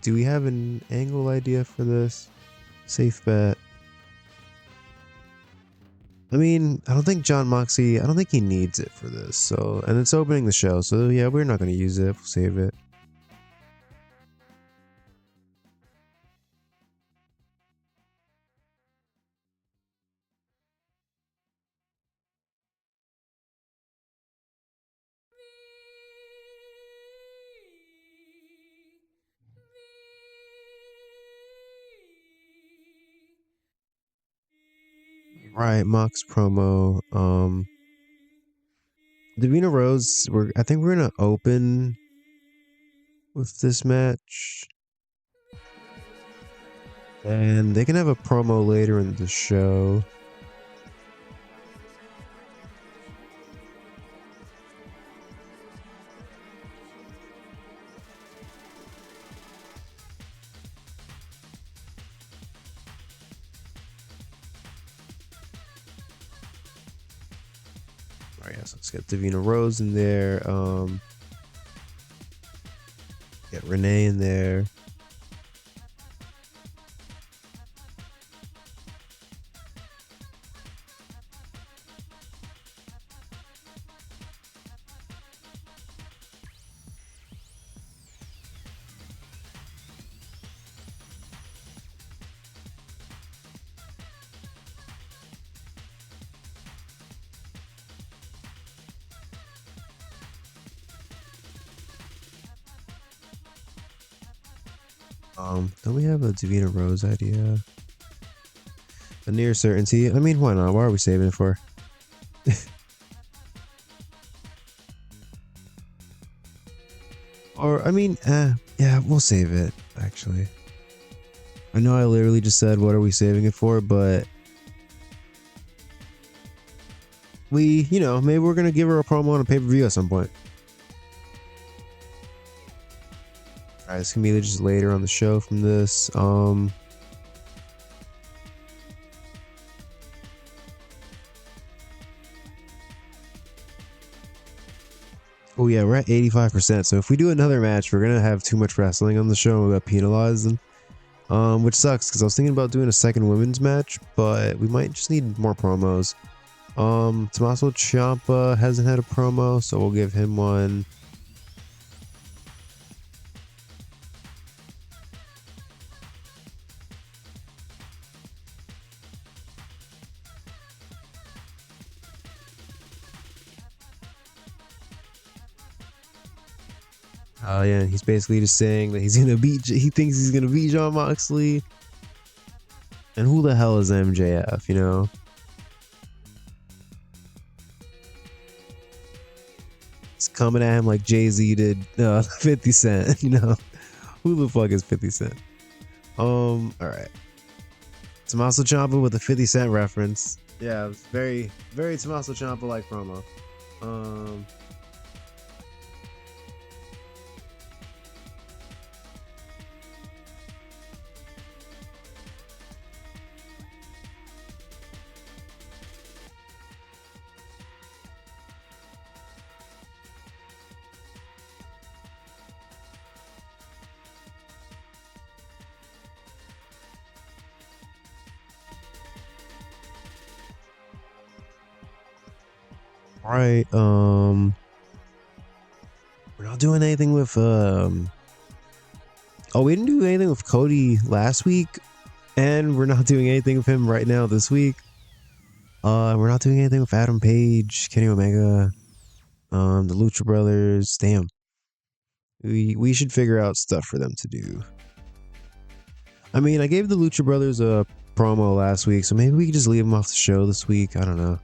Do we have an angle idea for this? Safe bet. I mean, I don't think John Moxley, I don't think he needs it for this. So, and it's opening the show. So yeah, we're not going to use it. We'll save it. Right, Mox promo. Davina Rose, I think we're gonna open with this match. And they can have a promo later in the show. Alright, yeah, so let's get Davina Rose in there. Get Renee in there. Don't we have a Davina Rose idea? A near certainty. I mean, why not? Why are we saving it for? Or, I mean, yeah, we'll save it, actually. I know I literally just said, what are we saving it for? But maybe we're going to give her a promo on a pay-per-view at some point. Alright, it's going to be just later on the show from this. Oh yeah, we're at 85%. So if we do another match, we're gonna have too much wrestling on the show and we'll get penalized. Which sucks because I was thinking about doing a second women's match, but we might just need more promos. Tommaso Ciampa hasn't had a promo, so we'll give him one. Oh yeah, he's basically just saying that he thinks he's gonna beat Jon Moxley. And who the hell is MJF, It's coming at him like Jay-Z did 50 Cent, Who the fuck is 50 Cent? Alright. Tommaso Ciampa with a 50 Cent reference. Yeah, it's very, very Tommaso Ciampa like promo. All right. We're not doing anything with Oh, we didn't do anything with Cody last week, and we're not doing anything with him right now this week. We're not doing anything with Adam Page, Kenny Omega, the Lucha Brothers. Damn. We should figure out stuff for them to do. I mean, I gave the Lucha Brothers a promo last week, so maybe we could just leave them off the show this week. I don't know.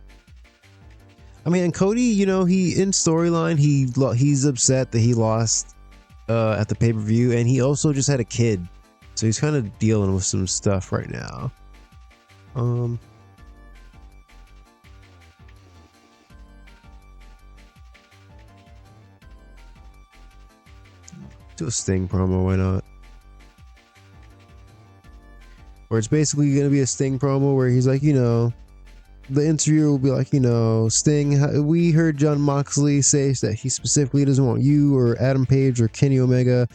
I mean, and Cody, you know, he in storyline, he's upset that he lost at the pay-per-view, and he also just had a kid, so he's kind of dealing with some stuff right now. Do a Sting promo, why not? Where it's basically gonna be a Sting promo where he's like, you know, the interviewer will be like, you know, Sting, we heard Jon Moxley say that he specifically doesn't want you or Adam Page or Kenny Omega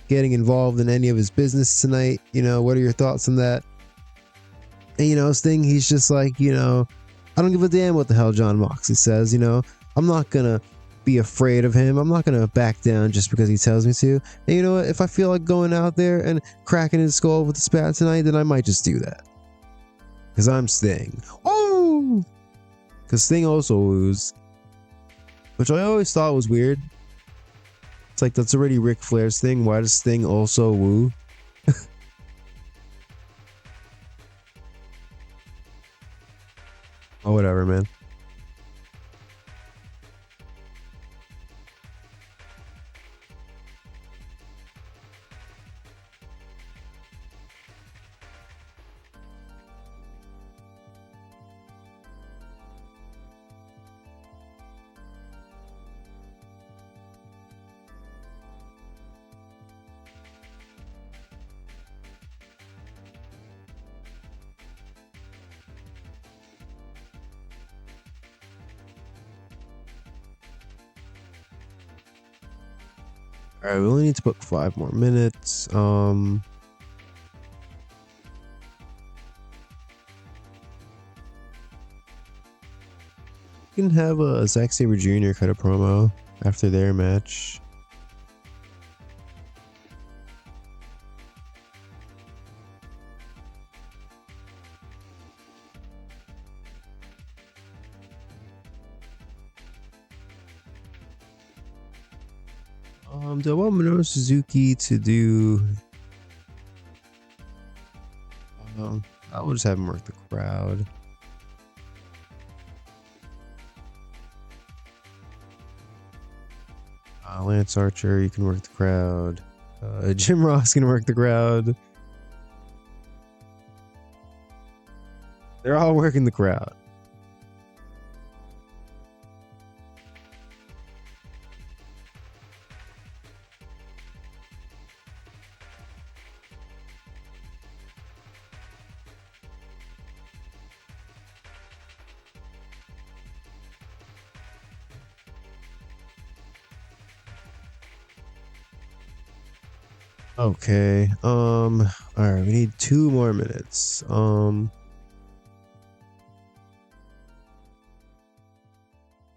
getting involved in any of his business tonight. You know, what are your thoughts on that? And, you know, Sting, he's just like, you know, I don't give a damn what the hell Jon Moxley says, you know, I'm not gonna be afraid of him. I'm not gonna back down just because he tells me to. And you know what? If I feel like going out there and cracking his skull with the spat tonight, then I might just do that. Because I'm Sting. Oh! Because Sting also woos. Which I always thought was weird. It's like, that's already Ric Flair's thing. Why does Sting also woo? Oh, whatever, man. Alright, we only need to book 5 more minutes. We can have a Zack Sabre Jr. cut a promo after their match. Do I want Minoru Suzuki to do? I will just have him work the crowd. Lance Archer, you can work the crowd. Jim Ross can work the crowd. They're all working the crowd. Okay. All right. We need 2 more minutes.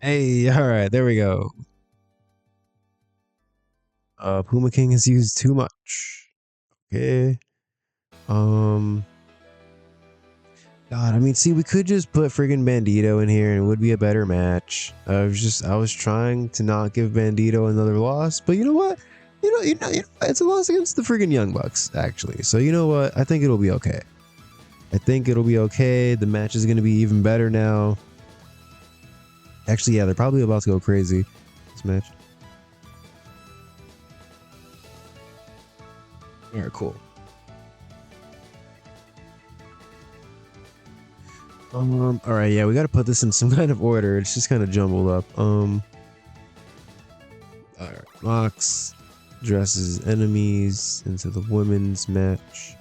Hey. All right. There we go. Puma King has used too much. Okay. God. I mean, see, we could just put friggin' Bandito in here, and it would be a better match. I was trying to not give Bandito another loss, but you know what? You know, it's a loss against the friggin' Young Bucks, actually. So you know what? I think it'll be okay. The match is gonna be even better now. Actually, yeah, they're probably about to go crazy this match. All right, cool. All right, yeah, we got to put this in some kind of order. It's just kind of jumbled up. All right, Mox dresses enemies into the women's match.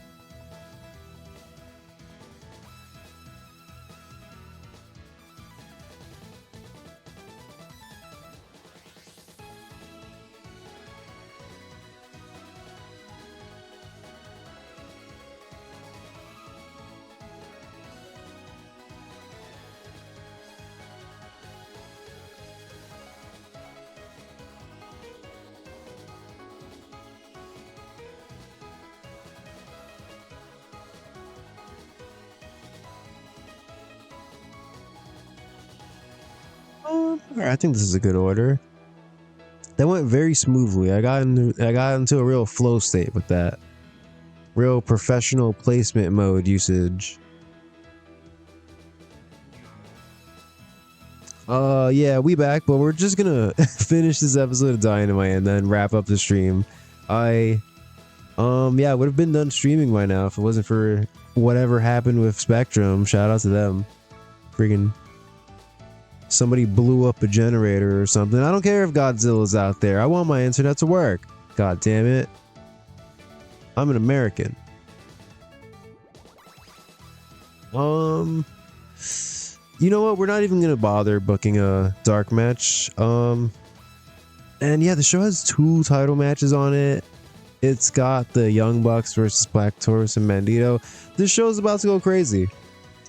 All right, I think this is a good order. That went very smoothly. I got into a real flow state with that. Real professional placement mode usage. Yeah, we back, but we're just gonna finish this episode of Dynamite and then wrap up the stream. I would have been done streaming by now if it wasn't for whatever happened with Spectrum. Shout out to them. Freaking somebody blew up a generator or something. I don't care if Godzilla's out there. I want my internet to work. God damn it. I'm an American. You know what? We're not even gonna bother booking a dark match. And yeah, the show has 2 title matches on it. It's got the Young Bucks versus Black Taurus and Bandito. This show's about to go crazy.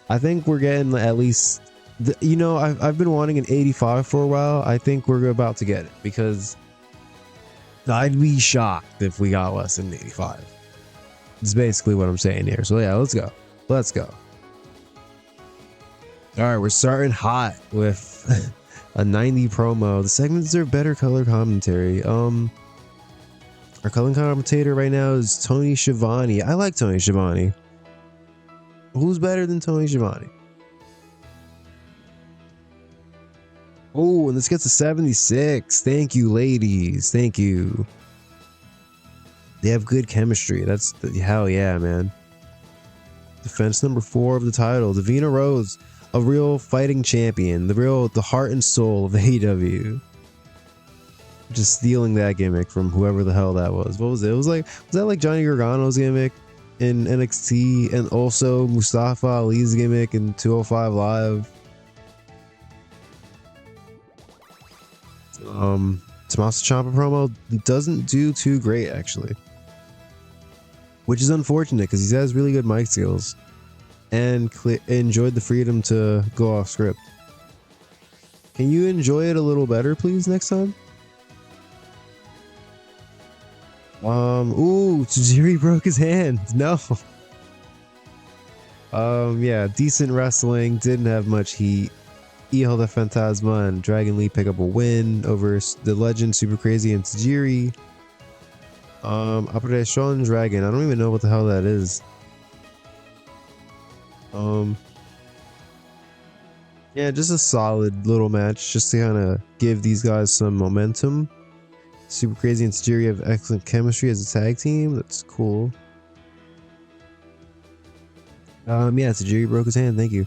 I think we're getting at least, I've been wanting an 85 for a while. I think we're about to get it because I'd be shocked if we got less than 85. It's basically what I'm saying here. So yeah, let's go. Let's go. All right, we're starting hot with a 90 promo. The segments deserve better color commentary. Our color commentator right now is Tony Schiavone. I like Tony Schiavone. Who's better than Tony Schiavone? Oh, and this gets a 76. Thank you, ladies. Thank you. They have good chemistry. That's hell yeah, man. Defense number 4 of the title. Davina Rose, a real fighting champion. The heart and soul of the AEW. Just stealing that gimmick from whoever the hell that was. What was it? Was that like Johnny Gargano's gimmick in NXT and also Mustafa Ali's gimmick in 205 Live? Tommaso Ciampa promo doesn't do too great actually, which is unfortunate because he has really good mic skills and enjoyed the freedom to go off script. Can you enjoy it a little better, please, next time? Ooh, Tajiri broke his hand. No. Yeah, decent wrestling. Didn't have much heat. Hijo de Fantasma and Dragon Lee pick up a win over the Legend, Super Crazy, and Tajiri. Operation Dragon. I don't even know what the hell that is. Yeah, just a solid little match just to kind of give these guys some momentum. Super Crazy and Tajiri have excellent chemistry as a tag team. That's cool. Yeah, Tajiri broke his hand. Thank you.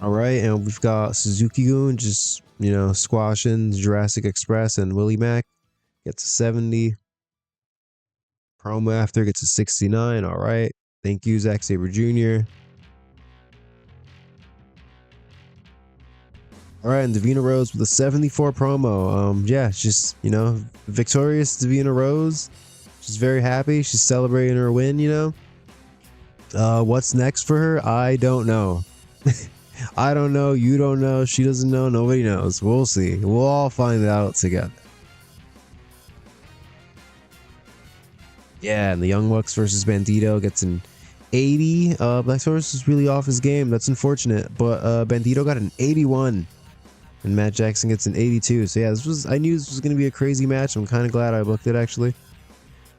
All right, and we've got Suzuki-gun just, squashing Jurassic Express and Willie Mack. Gets a 70. Promo after gets a 69. All right. Thank you, Zack Sabre Jr. All right, and Davina Rose with a 74 promo. Yeah, just, victorious Davina Rose. She's very happy. She's celebrating her win, What's next for her? I don't know. I don't know. You don't know. She doesn't know. Nobody knows. We'll see. We'll all find out together. Yeah, and the Young Bucks versus Bandito gets an 80. Black Taurus is really off his game. That's unfortunate. But Bandito got an 81. And Matt Jackson gets an 82. So yeah, I knew this was gonna be a crazy match. I'm kind of glad I booked it actually.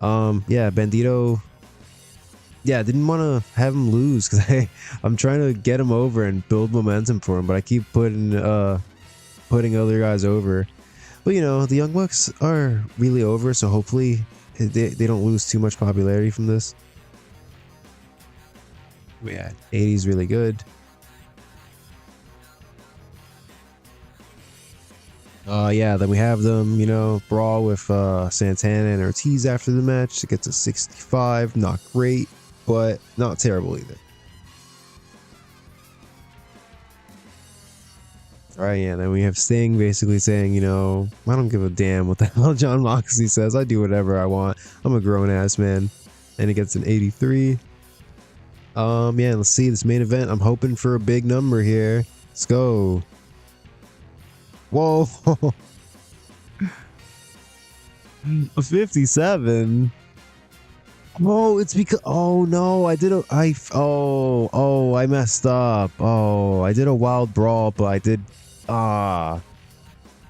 Yeah, Bandito. Yeah, I didn't want to have him lose because I'm trying to get him over and build momentum for him, but I keep putting other guys over. But the Young Bucks are really over, so hopefully they don't lose too much popularity from this. Yeah, 80 is really good. Yeah, then we have them, brawl with Santana and Ortiz after the match. It gets a 65. Not great, but not terrible either. All right, yeah, then we have Sting basically saying, I don't give a damn what the hell John Moxley says. I do whatever I want. I'm a grown-ass man. And it gets an 83. Yeah, let's see this main event. I'm hoping for a big number here. Let's go. Whoa. A 57. Oh, it's because I I messed up. Oh, I did a wild brawl, but I did. Ah.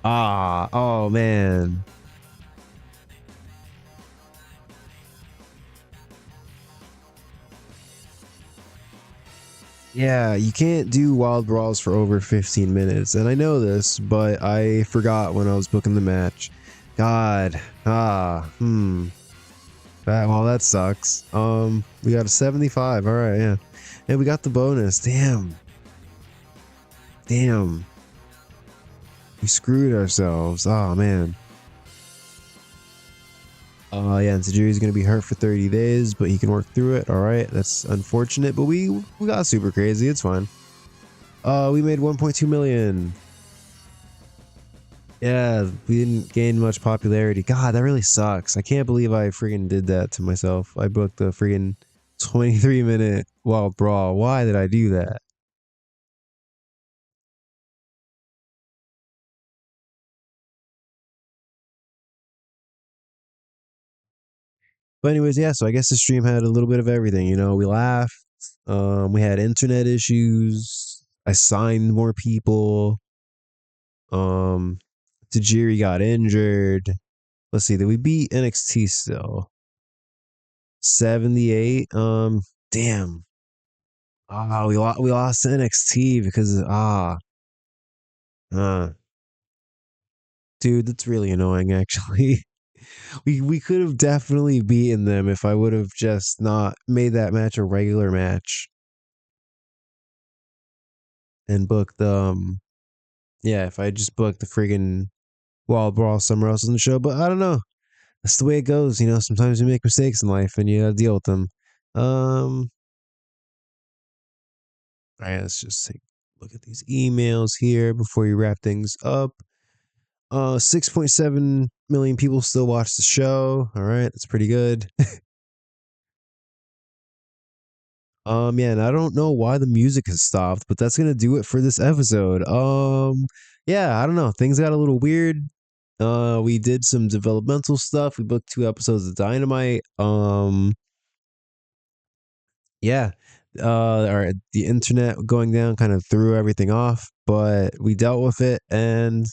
Oh, man. Yeah, you can't do wild brawls for over 15 minutes, and I know this, but I forgot when I was booking the match. God. That sucks. We got a 75. All right, yeah. And we got the bonus. Damn. Damn. We screwed ourselves. Oh, man. Yeah, and Tajiri's gonna be hurt for 30 days, but he can work through it. All right, that's unfortunate, but we got super crazy. It's fine. We made 1.2 million. Yeah, we didn't gain much popularity. God, that really sucks. I can't believe I freaking did that to myself. I booked a freaking 23-minute wild brawl. Why did I do that? But anyways, yeah, so I guess the stream had a little bit of everything. You know, we laughed. We had internet issues. I signed more people. Um, Tajiri got injured. Let's see, did we beat NXT still? 78. Damn. We lost to NXT because uh, dude, that's really annoying. Actually, we could have definitely beaten them if I would have just not made that match a regular match and booked yeah, if I just booked the friggin' Wild Brawl somewhere else on the show. But I don't know. That's the way it goes. You know, sometimes you make mistakes in life and you gotta deal with them. Um, all right, let's just take a look at these emails here before you wrap things up. 6.7 million people still watch the show. All right, that's pretty good. Yeah, and I don't know why the music has stopped, but that's gonna do it for this episode. Yeah, I don't know. Things got a little weird. We did some developmental stuff. We booked 2 episodes of Dynamite. Yeah. Or the internet going down kind of threw everything off, but we dealt with it, and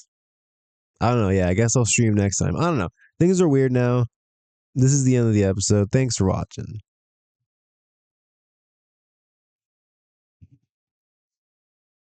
I don't know. Yeah, I guess I'll stream next time. I don't know. Things are weird now. This is the end of the episode. Thanks for watching.